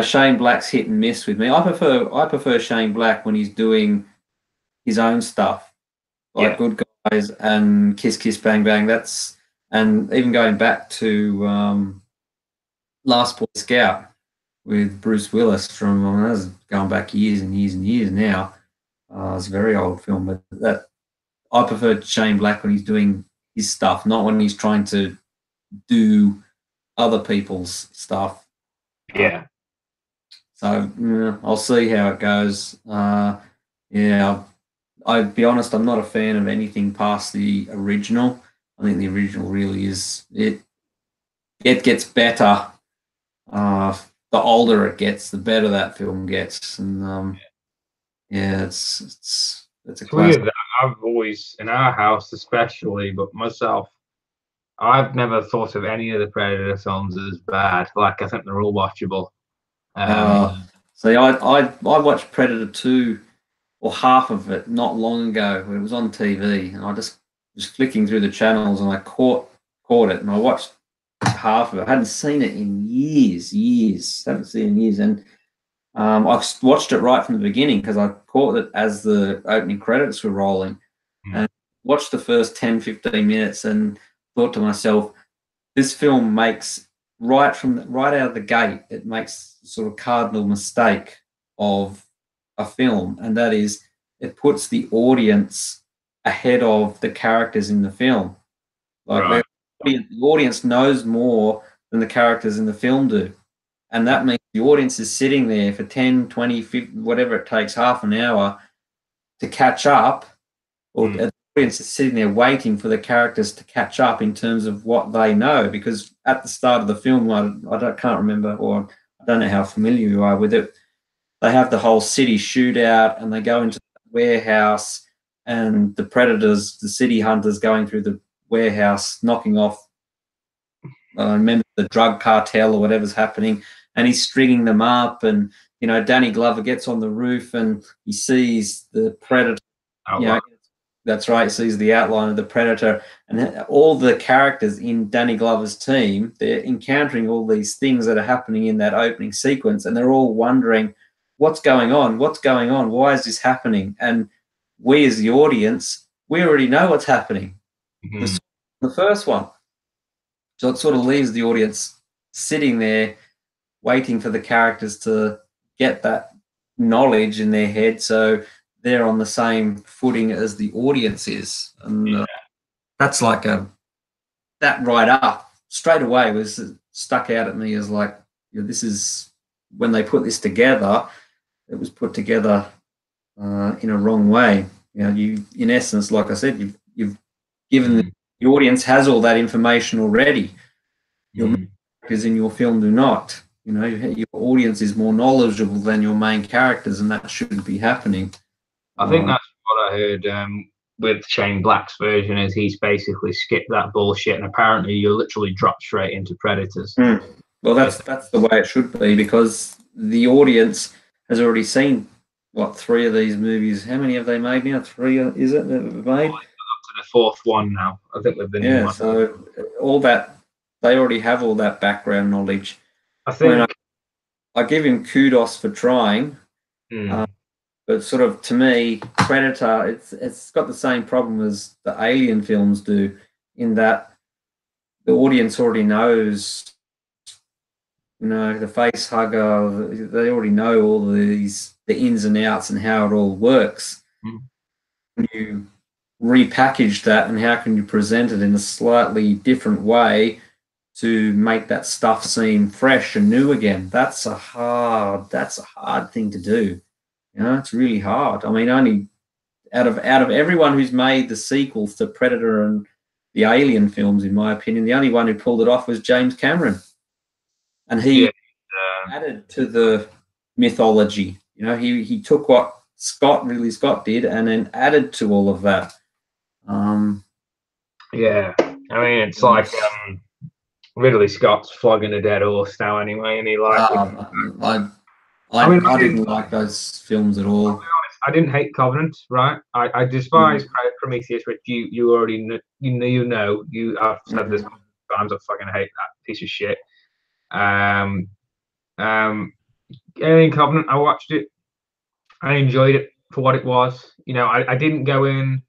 Shane Black's hit and miss with me. I prefer Shane Black when he's doing his own stuff, like Yeah. Good Guys and Kiss Kiss Bang Bang. And even going back to Last Boy Scout with Bruce Willis from, that was going back years and years and years now. It's a very old film, but that I prefer Shane Black when he's doing his stuff, not when he's trying to do other people's stuff. Yeah. So I'll see how it goes. Yeah, I'd be honest, I'm not a fan of anything past the original. I think the original really is it. It gets better. The older it gets, the better that film gets, and yeah, it's a It's classic. weird that I've always, in our house especially, but myself, I've never thought of any of the Predator films as bad. Like, I think they're all watchable. See, I watched Predator 2 or half of it not long ago when it was on TV, and I just was flicking through the channels and I caught it, and I watched half of it. I hadn't seen it in years. Haven't seen it in years, and I watched it right from the beginning because I caught it as the opening credits were rolling, and watched the first 10, 15 minutes and thought to myself, this film makes right out of the gate, it makes sort of cardinal mistake of a film, and that is it puts the audience ahead of the characters in the film. Like Right. the audience knows more than the characters in the film do. And that means the audience is sitting there for 10, 20, 50, whatever it takes, half an hour to catch up, or the audience is sitting there waiting for the characters to catch up in terms of what they know. Because at the start of the film, can't remember, or I don't know how familiar you are with it. They have the whole city shootout, and they go into the warehouse, and the predators, the city hunters, going through the warehouse, knocking off. I remember the drug cartel or whatever's happening, and he's stringing them up, and Danny Glover gets on the roof and he sees the predator. That's right. He sees the outline of the predator, and all the characters in Danny Glover's team. They're encountering all these things that are happening in that opening sequence, and they're all wondering, "What's going on? What's going on? Why is this happening?" And we, as the audience, we already know what's happening. The first one. So it sort of leaves the audience sitting there waiting for the characters to get that knowledge in their head, so they're on the same footing as the audience is. And that's like that right up straight away was stuck out at me as like, this is when they put this together, it was put together in a wrong way. You in essence, like I said, you've given the audience has all that information already. Your characters in your film do not. Your audience is more knowledgeable than your main characters, and that shouldn't be happening. I think that's what I heard with Shane Black's version, is he's basically skipped that bullshit, and apparently you literally drop straight into Predators. Well, that's the way it should be, because the audience has already seen 3 of these movies. How many have they made now? 3, is it, that they've made? Up to the 4th one now, I think, with the new one. So all that, they already have all that background knowledge. I think I give him kudos for trying, but sort of, to me, Predator, it's got the same problem as the Alien films do, in that the audience already knows, the face hugger. They already know all the ins and outs and how it all works. When you repackage that, and how can you present it in a slightly different way to make that stuff seem fresh and new again? That's a hard thing to do. It's really hard. I mean, only out of everyone who's made the sequels to Predator and the Alien films, in my opinion, the only one who pulled it off was James Cameron, and he added to the mythology. He took what Ridley Scott did, and then added to all of that. Yeah, I mean, it's like Ridley Scott's flogging a dead horse now, anyway, and he I didn't like those films at all. I'll be honest, I didn't hate Covenant, right? I despise Prometheus, which you already you. I've said this times. I fucking hate that piece of shit. Um, um, Alien Covenant. I watched it. I enjoyed it for what it was. I didn't go in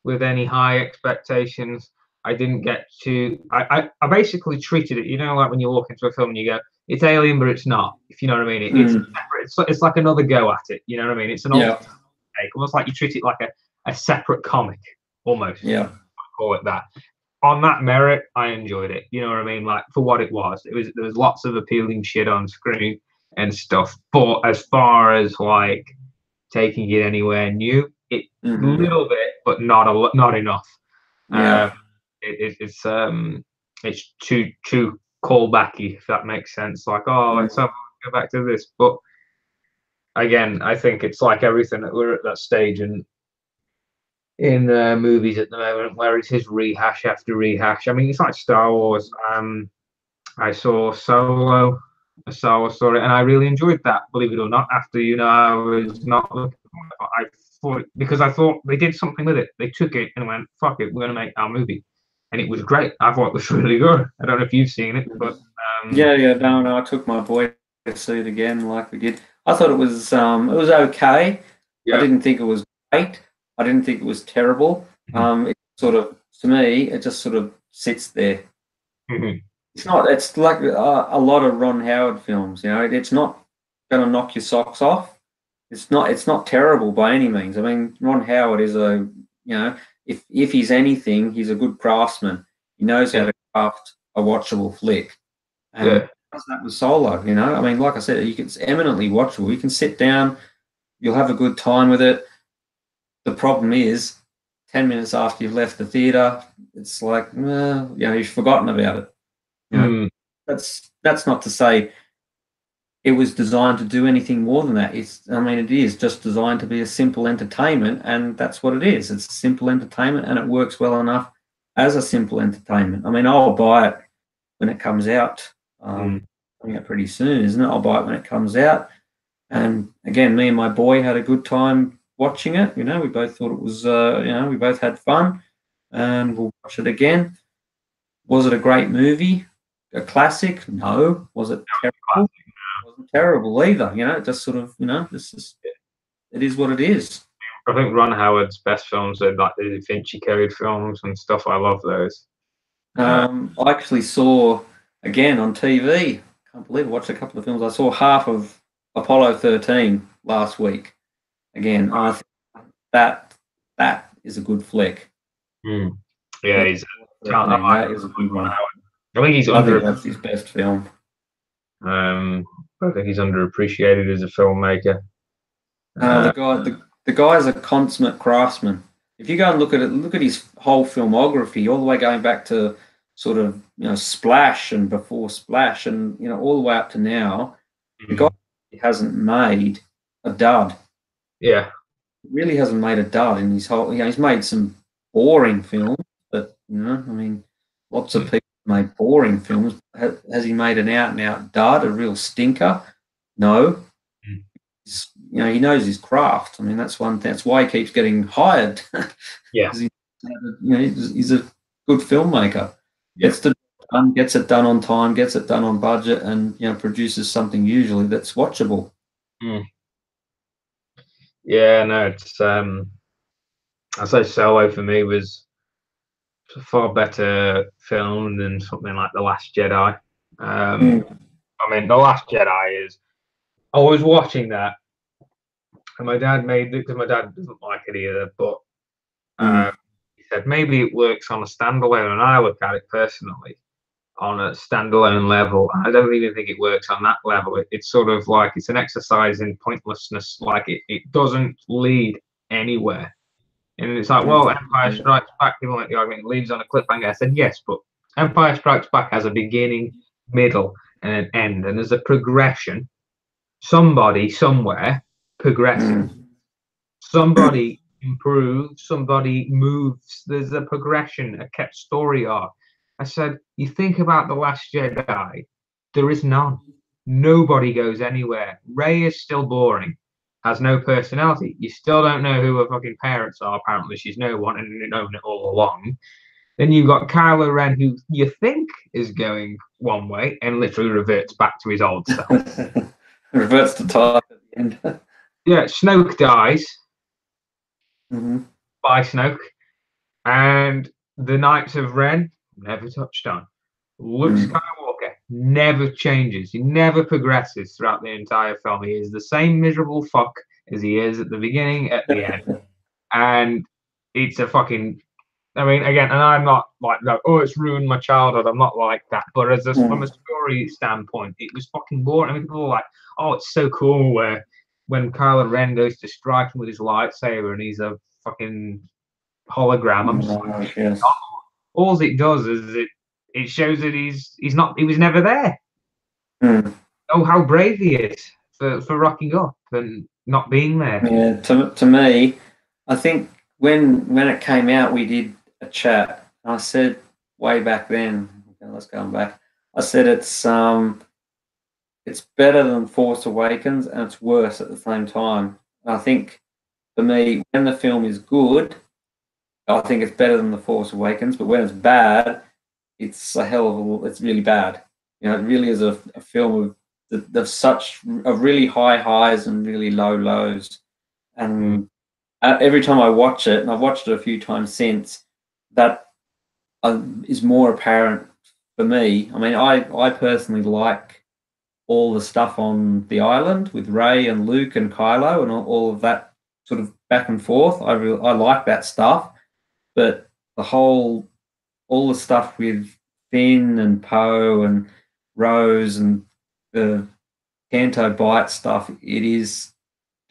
with any high expectations. I didn't get to. I basically treated it. Like when you walk into a film and you go, "It's Alien, but it's not." If you know what I mean. It's separate. It's like another go at it. You know what I mean? It's an Yeah. alternate take, almost like you treat it like a separate comic, almost. Yeah. I call it that. On that merit, I enjoyed it. You know what I mean? Like for what it was. There was lots of appealing shit on screen and stuff. But as far as like taking it anywhere new, it a little bit, but not enough. Yeah. It's too callbacky, if that makes sense. Like, oh, let's go back to this. But again, I think it's like everything that we're at that stage in movies at the moment where it's his rehash after rehash. I mean, it's like Star Wars. I saw Solo, a Star Wars story, and I really enjoyed that. Believe it or not, after I was not looking for it, I thought because I thought they did something with it. They took it and went, "Fuck it, we're gonna make our movie," and it was great. I thought it was really good. I don't know if you've seen it, but Yeah. No. I took my boy to see it again, like we did. I thought it was okay. I yeah, didn't think it was great. I didn't think it was terrible. It sort of, to me, it just sort of sits there. Mhm. It's not. It's like a lot of Ron Howard films. It's not going to knock your socks off. It's not. It's not terrible by any means. I mean, Ron Howard is if he's anything, he's a good craftsman. He knows how to craft a watchable flick, and yeah, does that with Solo. I mean, like I said, it's eminently watchable. You can sit down, you'll have a good time with it. The problem is, 10 minutes after you've left the theater, it's like, you've forgotten about it. mm, That's not to say it was designed to do anything more than that. I mean, it is just designed to be a simple entertainment, and that's what it is. It's simple entertainment, and it works well enough as a simple entertainment. I mean, I'll buy it when it comes out. Coming out pretty soon, isn't it? I'll buy it when it comes out. And again, me and my boy had a good time watching it. We both thought it was, we both had fun, and we'll watch it again. Was it a great movie? A classic? No. Was it terrible? It wasn't terrible either. It just sort of, it is what it is. I think Ron Howard's best films are like the Da Vinci Code films and stuff. I love those. I actually saw again on TV. Can't believe I watched a couple of films. I saw half of Apollo 13 last week. Again, I think that is a good flick. Yeah, he's. That is a good one. I think that's his best film. I think he's underappreciated as a filmmaker. The guy's a consummate craftsman. If you go and look at his whole filmography, all the way going back to sort of Splash and before Splash, and all the way up to now, the guy hasn't made a dud. Yeah, he really hasn't made a dud in his whole. He's made some boring films, but I mean, lots of people made boring films. Has he made an out and out dud, a real stinker? No. He knows his craft. I mean, that's one thing. That's why he keeps getting hired. Yeah. He's a good filmmaker. Yeah. Gets it done on time, gets it done on budget, and produces something usually that's watchable. Yeah, no, it's I say Solo for me was a far better film than something like The Last Jedi. I mean, The Last Jedi is. I was watching that, and my dad made it because my dad doesn't like it either. But he said maybe it works on a standalone, and I look at it personally on a standalone level. I don't even think it works on that level. It's sort of like it's an exercise in pointlessness. Like it doesn't lead anywhere. And it's like, well, Empire Strikes Back, people make the argument, it leaves on a cliffhanger. I said, yes, but Empire Strikes Back has a beginning, middle, and an end. And there's a progression. Somebody, somewhere, progresses. Somebody improves. Somebody moves. There's a progression, a kept story arc. I said, you think about The Last Jedi, there is none. Nobody goes anywhere. Rey is still boring. has no personality. You still don't know who her fucking parents are. Apparently, she's no one and you've known it all along. Then you've got Kylo Ren, who you think is going one way and literally reverts back to his old self. Reverts to type at the end. Yeah, Snoke dies Mm-hmm. by Snoke, and the Knights of Ren never touched on. Luke Skywalker never changes. He never progresses throughout the entire film. He is the same miserable fuck as he is at the beginning, at the end. And it's a fucking. I mean, again, and I'm not like that. Oh, it's ruined my childhood. I'm not like that. But from a story standpoint, it was fucking boring. I mean, people are like, "Oh, it's so cool." Where when Kylo Ren goes to strike him with his lightsaber, and he's a fucking hologram. I'm just like, Yes. all it does is it shows that he was never there. Mm. Oh, how brave he is for rocking up and not being there. Yeah, to me, I think when it came out, we did a chat. I said way back then, okay, let's go back. I said it's better than Force Awakens and it's worse at the same time. I think for me, when the film is good, I think it's better than the Force Awakens. But when it's bad, it's it's really bad. You know, it really is a film of such of really high highs and really low lows. And every time I watch it, and I've watched it a few times since, that is more apparent for me. I mean, I personally like all the stuff on the island with Ray and Luke and Kylo and all of that sort of back and forth. I like that stuff, but all the stuff with Finn and Poe and Rose and the Canto Bite stuff, it is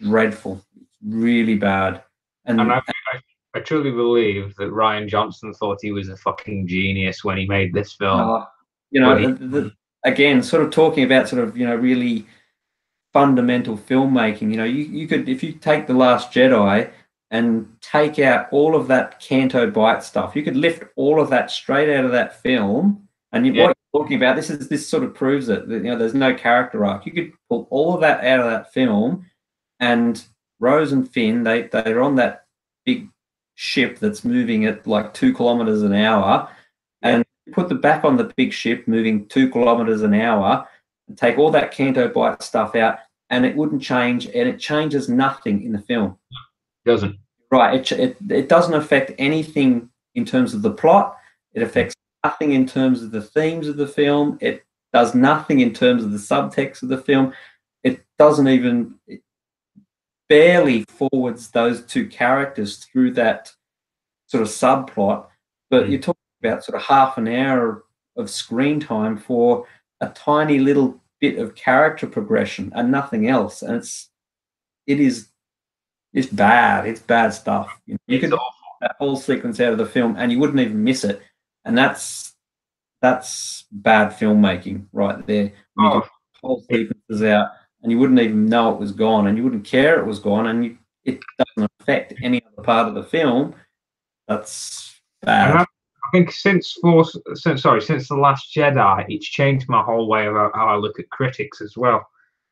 dreadful. It's really bad. And And I truly believe that Ryan Johnson thought he was a fucking genius when he made this film. you But know, again, sort of talking about sort of, really fundamental filmmaking, you could, if you take The Last Jedi and take out all of that Canto Bite stuff, you could lift all of that straight out of that film. And what you're talking about, this sort of proves it. That, there's no character arc. You could pull all of that out of that film, and Rose and Finn, they're on that big ship that's moving at like 2 kilometers an hour, and put the back on the big ship moving 2 kilometers an hour, and take all that Canto Bite stuff out, and it wouldn't change, and it changes nothing in the film. doesn't. Right. It doesn't affect anything in terms of the plot. It affects nothing in terms of the themes of the film. It does nothing in terms of the subtext of the film. It doesn't even, it barely forwards those two characters through that sort of subplot. But you're talking about sort of half an hour of screen time for a tiny little bit of character progression and nothing else. And it's bad. It's bad stuff. You could take that whole sequence out of the film and you wouldn't even miss it. And that's bad filmmaking right there. When you take whole sequences out and you wouldn't even know it was gone and you wouldn't care it was gone and it doesn't affect any other part of the film. That's bad. I think since The Last Jedi, it's changed my whole way about how I look at critics as well.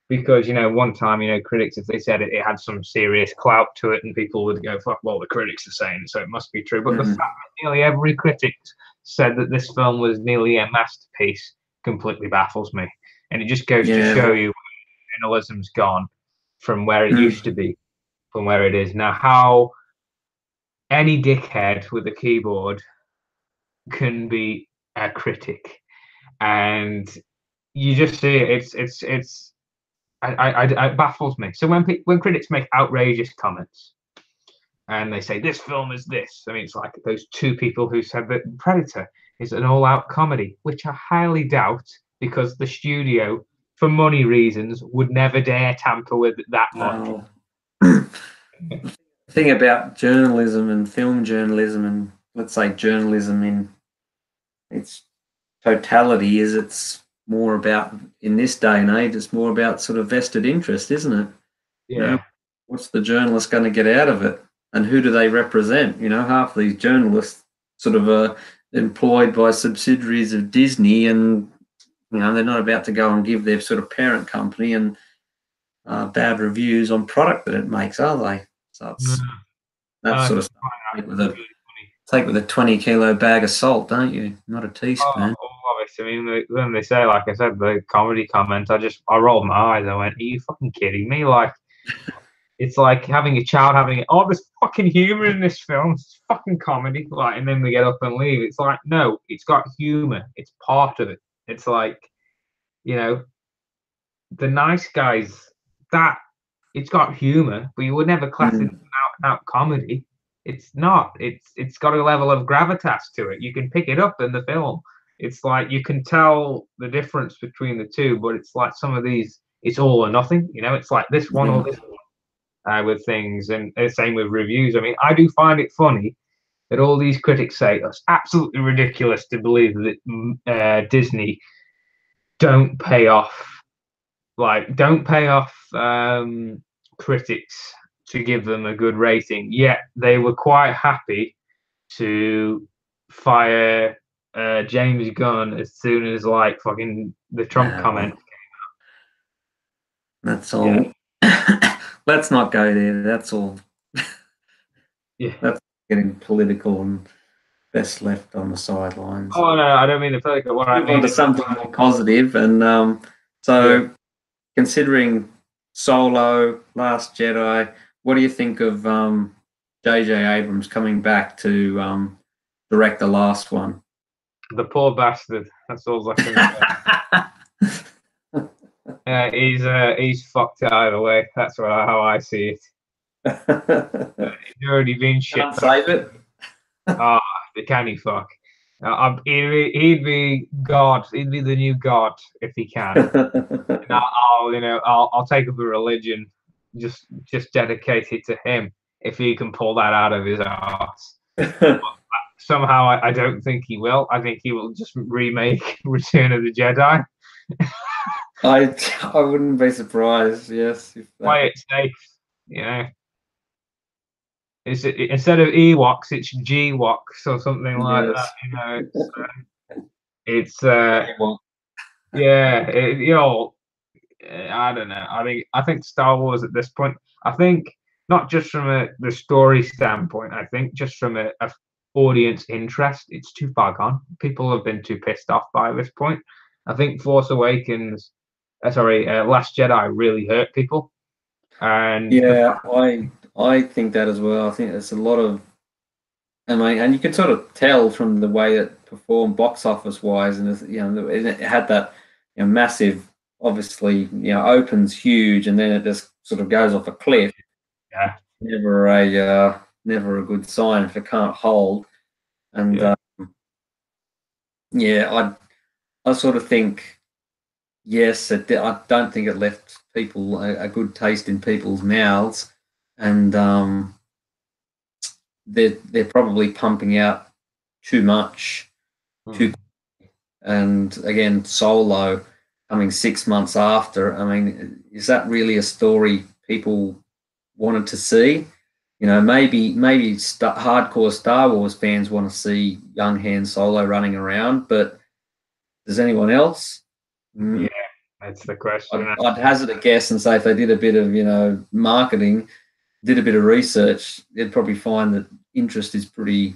Because one time, critics, if they said it had some serious clout to it, and people would go, "Fuck, well, the critics are saying it, so it must be true." But the fact that nearly every critic said that this film was nearly a masterpiece completely baffles me, and it just goes to show you where journalism's gone from where it used to be, from where it is now. How any dickhead with a keyboard can be a critic, and you just see it's it baffles me. So when critics make outrageous comments and they say this film is this, I mean, it's like those two people who said that Predator is an all-out comedy, which I highly doubt, because the studio, for money reasons, would never dare tamper with it that much. The thing about journalism and film journalism, and let's say journalism in its totality, is it's more about, in this day and age, it's more about sort of vested interest, isn't it? Yeah. What's the journalist going to get out of it, and who do they represent? Half these journalists sort of are employed by subsidiaries of Disney, and they're not about to go and give their sort of parent company and bad reviews on product that it makes, are they? So it's that I sort of just stuff. find Take that with a really funny. take with a 20-kilo bag of salt, don't you? Not a teaspoon. All of it. I mean, when they say, like I said, the comedy comment, I rolled my eyes. I went, "Are you fucking kidding me?" Like, it's like having a child having, "Oh, there's fucking humor in this film. It's fucking comedy." Like, and then we get up and leave. It's like, no, it's got humor. It's part of it. It's like, you know, the Nice Guys. That it's got humor, but you would never class it as Mm, out comedy. It's not. It's got a level of gravitas to it. You can pick it up in the film. It's like you can tell the difference between the two, but it's like some of these, it's all or nothing. You know, it's like this one or yeah. this one with things, and same with reviews. I mean, I do find it funny that all these critics say it's absolutely ridiculous to believe that Disney don't pay off don't pay off critics to give them a good rating. Yet they were quite happy to fire James Gunn as soon as like fucking the Trump comment. Well, that's Yeah, all. Let's not go there. That's all. yeah. That's getting political and best left on the sidelines. Oh no, I don't mean to feel like what I Move on mean to is something more positive, and yeah. so considering Solo, Last Jedi, what do you think of J.J. Abrams coming back to direct the last one? The poor bastard. That's all I can say. He's fucked either way. That's how I see it. He's already been shit. Can't save it. Ah, the canny fuck. He'd be God. He'd be the new God if he can. And I'll take up a religion, just dedicate it to him if he can pull that out of his ass. Somehow, I don't think he will. I think he will just remake Return of the Jedi. I wouldn't be surprised. Yes, if Play it safe, you know. Instead of Ewoks, it's G-Woks or something like that. yes. You know, it's yeah, I don't know. I think Star Wars at this point. I think not just from the story standpoint. I think just from a audience interest, it's too far gone. People have been too pissed off by this point. I think Force Awakens, Last Jedi really hurt people, and Yeah, I think that as well. I think there's a lot of, I mean, and you can sort of tell from the way it performed box office wise, and it had that massive, obviously, opens huge, and then it just sort of goes off a cliff. yeah, Never a good sign if it can't hold. And yeah, yeah, I sort of think yes, I don't think it left people a good taste in people's mouths, and they're probably pumping out too much, too, and again, Solo coming 6 months after. I mean, is that really a story people wanted to see? Maybe hardcore Star Wars fans want to see young Han Solo running around, but does anyone else? yeah. That's the question. I'd hazard a guess and say if they did a bit of marketing, did a bit of research, they'd probably find that interest is pretty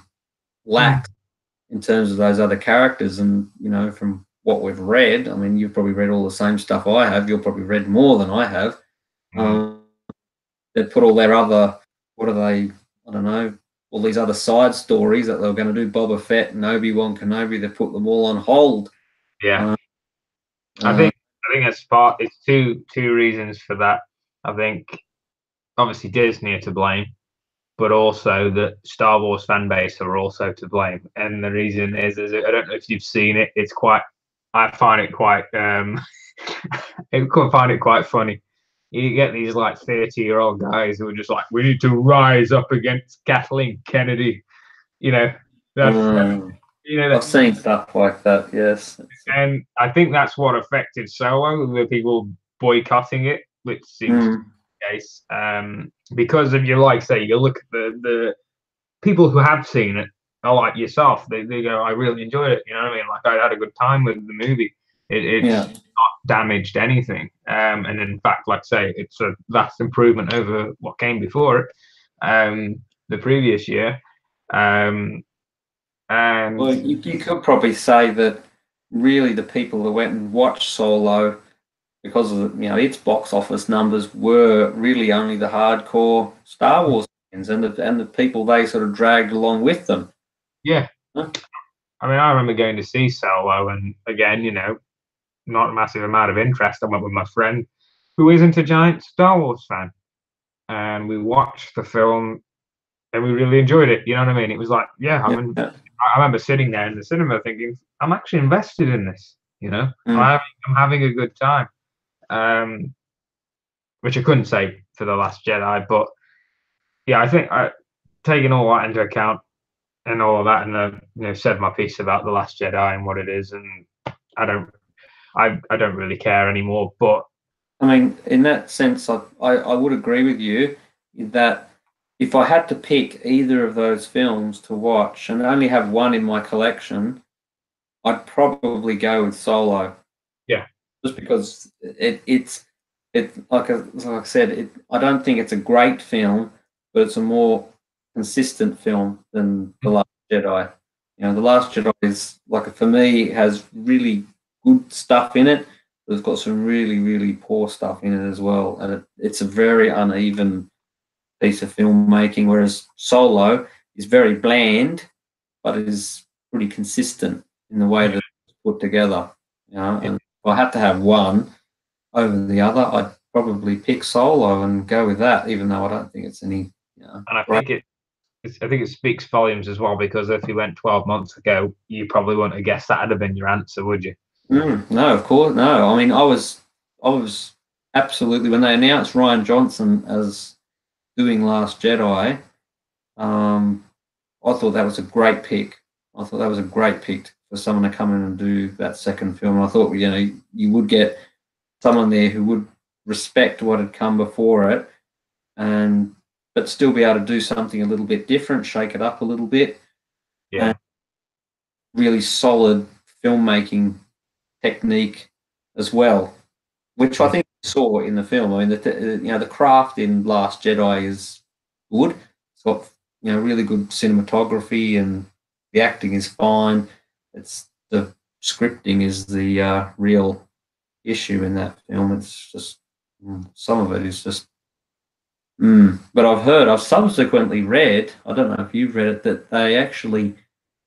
lax in terms of those other characters. And from what we've read, I mean, you've probably read all the same stuff I have. You've probably read more than I have. They put all their other, what are they? I don't know. All these other side stories that they were going to do, Boba Fett and Obi-Wan Kenobi, they put them all on hold. Yeah, Uh, I think it's two reasons for that. I think obviously Disney are to blame, but also the Star Wars fan base are also to blame. And the reason is I don't know if you've seen it. I find it quite I could find it quite funny. You get these like 30-year-old guys who are just like, we need to rise up against Kathleen Kennedy. You know, that's I've seen stuff like that. Yes, and I think that's what affected Solo, the people boycotting it, which seems to be the case. Because if you say you look at the people who have seen it, are like yourself, they go, I really enjoyed it. You know what I mean? Like I had a good time with the movie. It's yeah. damaged anything. And in fact, like I say, it's a vast improvement over what came before it, the previous year. And Well, you could probably say that really the people that went and watched Solo, because of its box office numbers, were really only the hardcore Star Wars fans and the people they sort of dragged along with them. yeah, Huh? I mean, I remember going to see Solo, and again, not a massive amount of interest. I went with my friend who isn't a giant Star Wars fan, and we watched the film and we really enjoyed it. You know what I mean? It was like, yeah, Yeah. I remember sitting there in the cinema thinking, I'm actually invested in this. Mm. I'm having a good time. Which I couldn't say for The Last Jedi, but yeah, I think taking all that into account and all of that, and said my piece about The Last Jedi and what it is, and I don't, I don't really care anymore. But I mean, in that sense, I would agree with you that if I had to pick either of those films to watch and only have one in my collection, I'd probably go with Solo. yeah, Just because it's like I said, I don't think it's a great film, but it's a more consistent film than The Last Jedi. The Last Jedi is like, for me, it has really good stuff in it, but it's got some really, really poor stuff in it as well, and it's a very uneven piece of filmmaking. Whereas Solo is very bland, but it is pretty consistent in the way that it's put together. And if I had to have one over the other, I'd probably pick Solo and go with that, even though I don't think it's any. and I Great. think I think it speaks volumes as well, because if you went 12 months ago, you probably wouldn't have guessed that'd have been your answer, would you? No, of course, no. I mean, I was absolutely, when they announced Ryan Johnson as doing Last Jedi, I thought that was a great pick. I thought that was a great pick for someone to come in and do that second film. I thought, you would get someone there who would respect what had come before it, but still be able to do something a little bit different, shake it up a little bit. Yeah. And really solid filmmaking technique as well, which I think we saw in the film. I mean, the craft in Last Jedi is good. It's got really good cinematography, and the acting is fine. It's the scripting is the real issue in that film. It's just some of it is just. But I've subsequently read, I don't know if you've read it, that they actually,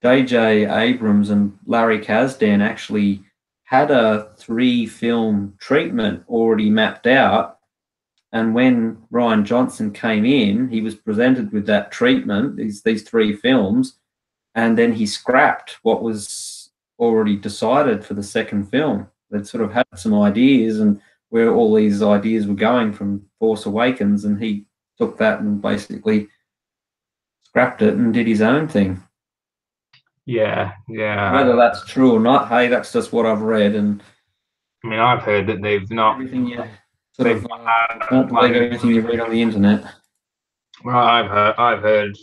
J.J. Abrams and Larry Kasdan actually had a 3-film treatment already mapped out. And when Ryan Johnson came in, he was presented with that treatment, these 3 films, and then he scrapped what was already decided for the second film. They'd sort of had some ideas and where all these ideas were going from Force Awakens, and he took that and basically scrapped it and did his own thing. Yeah. Whether that's true or not, hey, that's just what I've read. And I mean, I've heard that they've not. Everything you Can't believe everything you read on the internet. Well, I've heard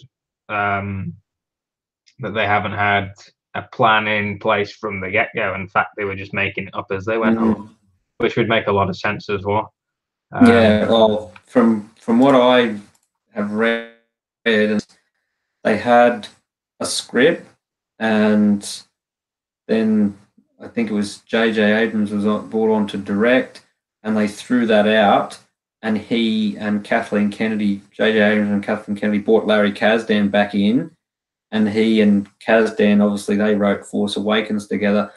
that they haven't had a plan in place from the get-go. In fact, they were just making it up as they went along, which would make a lot of sense as well. Well, from what I have read, they had a script, and then I think it was J.J. Abrams was brought on to direct, and they threw that out, and he and Kathleen Kennedy, J.J. Abrams and Kathleen Kennedy, brought Larry Kasdan back in, and he and Kasdan, obviously, they wrote Force Awakens together.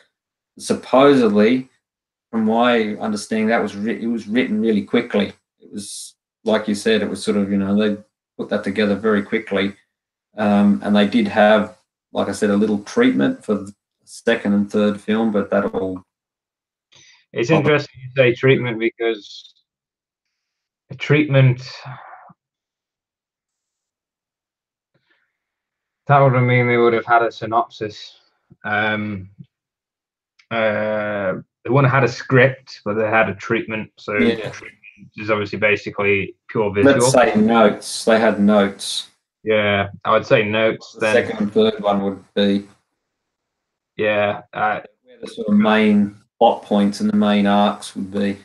Supposedly, from my understanding, that it was written really quickly. It was, like you said, it was sort of, they put that together very quickly. And they did have, like I said, a little treatment for the second and third film, but that all. It's interesting you say treatment, because a treatment, that would mean they would have had a synopsis. They wouldn't have had a script, but they had a treatment. So treatment is obviously basically pure visual. Let's say notes. They had notes. Yeah, I would say notes. The second and third one would be. Yeah. Where the sort of main plot points and the main arcs would be.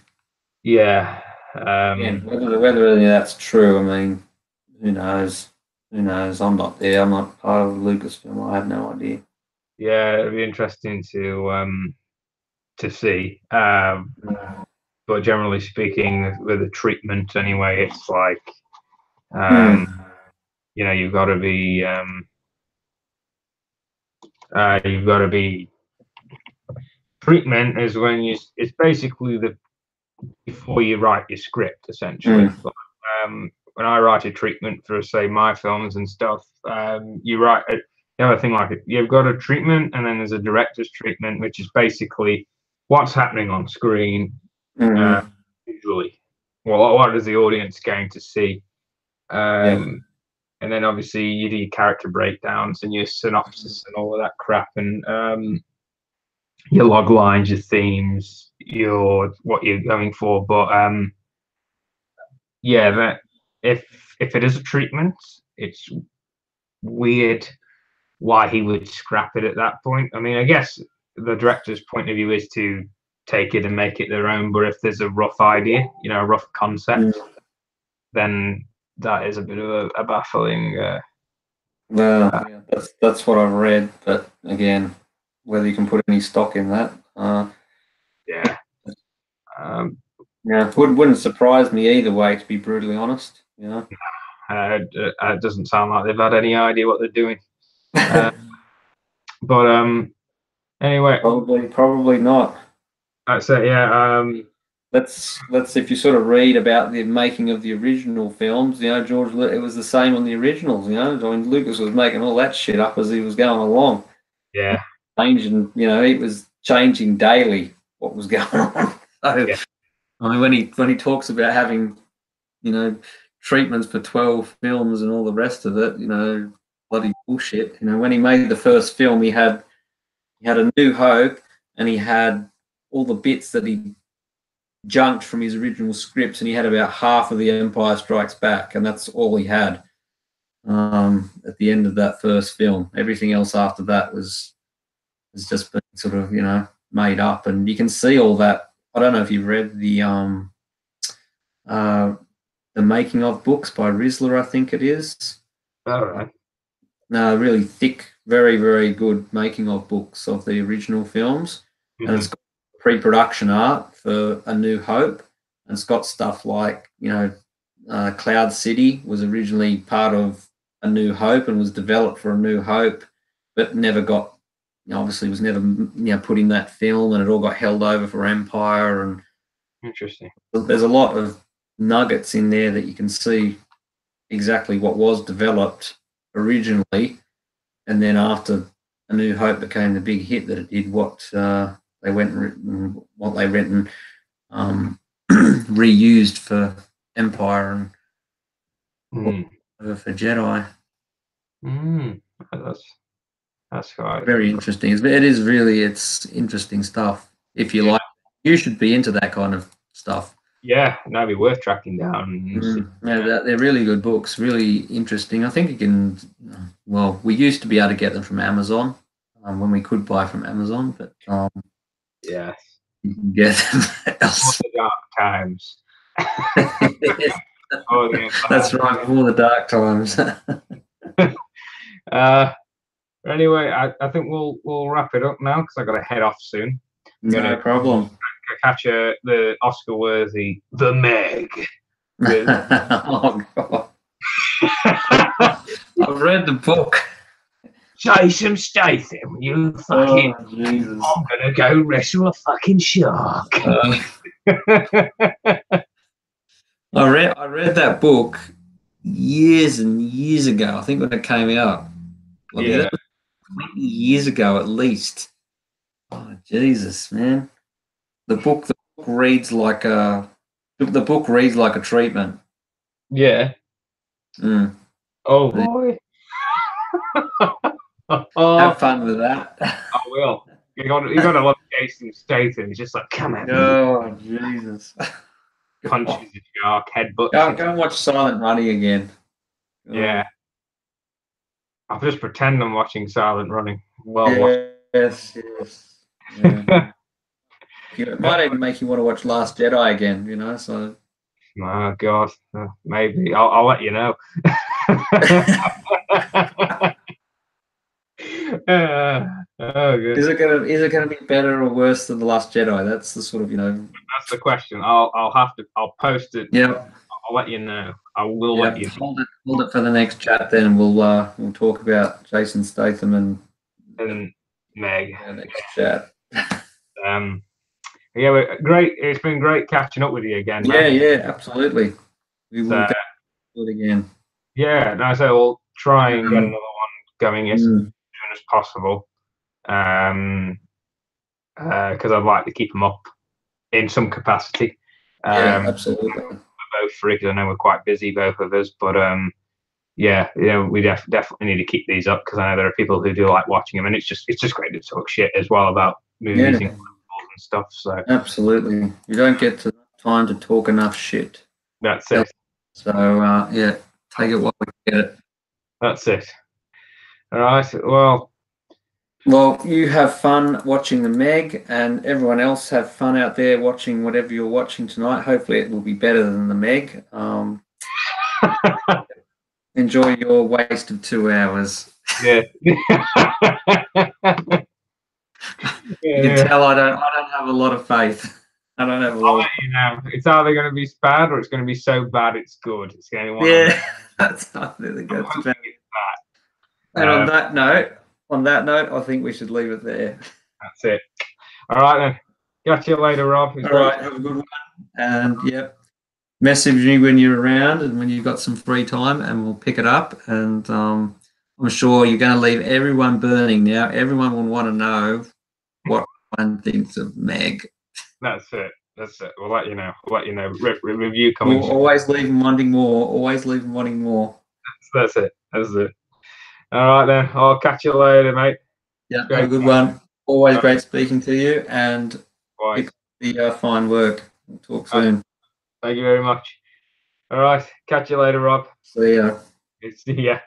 Yeah. Again, whether any of that's true, I mean, who knows? Who knows? I'm not there. I'm not part of Lucasfilm. I have no idea. Yeah, it'd be interesting to see. But generally speaking, with the treatment anyway, it's like Mm. you've got to be you've got to be treatment is when it's basically the before you write your script essentially. Mm. But, when I write a treatment for say my films and stuff, you write you have a thing like it. You've got a treatment, and then there's a director's treatment, which is basically what's happening on screen Mm. visually. Well, what is the audience going to see? Yeah. And then obviously you do your character breakdowns and your synopsis and all of that crap, and your log lines, your themes, your what you're going for. But yeah, that if it is a treatment, it's weird why he would scrap it at that point. I mean, I guess the director's point of view is to take it and make it their own. But if there's a rough idea, a rough concept, Mm. then that is a bit of a baffling. Well, yeah, that's what I've read, but again, whether you can put any stock in that, Yeah. Um, yeah, wouldn't surprise me either way. To be brutally honest, it doesn't sound like they've had any idea what they're doing. But anyway, probably not. that's it. Yeah. Let's if you sort of read about the making of the original films, George, it was the same on the originals. I mean, Lucas was making all that shit up as he was going along, Yeah. changing. It was changing daily what was going on. So, Yeah. I mean, when he talks about having, treatments for 12 films and all the rest of it, bloody bullshit. When he made the first film, he had A New Hope, and he had all the bits that he junked from his original scripts, and he had about half of the Empire Strikes Back, and that's all he had at the end of that first film. Everything else after that was just been sort of made up, and you can see all that. I don't know if you've read the making of books by Rizzler, I think it is. All right. No, really thick, very, very good making of books of the original films. And it's got pre-production art for A New Hope. And it's got stuff like, Cloud City was originally part of A New Hope and was developed for A New Hope, but never got, obviously was never, put in that film, and it all got held over for Empire. And Interesting. there's a lot of nuggets in there that you can see exactly what was developed originally, and then after A New Hope became the big hit that it did, what they went and what they went and reused for Empire and for Jedi. That's right. Very interesting. It's interesting stuff. If you like, you should be into that kind of stuff. Yeah, that'd be worth tracking down. Yeah, they're really good books, really interesting. I think you can. Well, we used to be able to get them from Amazon when we could buy from Amazon, but yeah, you can get them else. The dark times. That's right, before the dark times. Anyway, I think we'll wrap it up now because I got to head off soon. No problem. Catch the Oscar-worthy The Meg. Oh God! I've read the book. Jason Statham, you fucking. Oh, Jesus. I'm gonna go wrestle a fucking shark. I read that book years and years ago. I think when it came out. Yeah. 20 years ago at least. Oh Jesus, man! The book reads like a treatment. Yeah. Mm. Oh boy. Have fun with that. I will. You got to love Jason Statham. He's just like, come at me. Oh Jesus! Punches the shark, headbutts. Go and watch Silent Running again. Yeah. I'll just pretend I'm watching Silent Running. Yes. Yeah. If might even make you want to watch Last Jedi again. You know, so. Oh God, maybe I'll let you know. Oh, good. Is it gonna be better or worse than The Last Jedi? That's the sort of That's the question. I'll post it. Yeah. I'll let you know. I will Yeah. let you know. Hold it for the next chat. Then we'll talk about Jason Statham And Meg. our next chat. Yeah, great. It's been great catching up with you again, Yeah, mate. yeah, absolutely. We will So, definitely do it again. yeah, no, so we'll try and get another one going as soon as possible. Because I'd like to keep them up in some capacity. Yeah, absolutely. We're both free because I know we're quite busy, both of us. But yeah, we definitely need to keep these up because I know there are people who do like watching them, and it's just great to talk shit as well about movies and stuff. So absolutely, you don't get time to talk enough shit. that's it. So yeah, take it while we get it. That's it. All right. Well, you have fun watching the Meg, and everyone else have fun out there watching whatever you're watching tonight. Hopefully, it will be better than the Meg. Enjoy your wasted 2 hours. Yeah. You can tell I don't have a lot of faith. I don't have a lot. I'll let you know. It's either going to be bad or it's going to be so bad it's good. It's going to be one of them. That's I think that's bad. And on that note, I think we should leave it there. That's it. All right then. Catch you later, Rob. All right, have a good one. And yep, message me when you're around and when you've got some free time, and we'll pick it up. And I'm sure you're going to leave everyone burning now. Everyone will want to know what one thinks of Meg. That's it. We'll let you know. Review coming. We'll always leave them wanting more. Always leave them wanting more. That's it. All right then. I'll catch you later, mate. Yeah, have a good one. Always great speaking to you, and keep the fine work. We'll talk soon. Thank you very much. All right. Catch you later, Rob. See ya. See ya.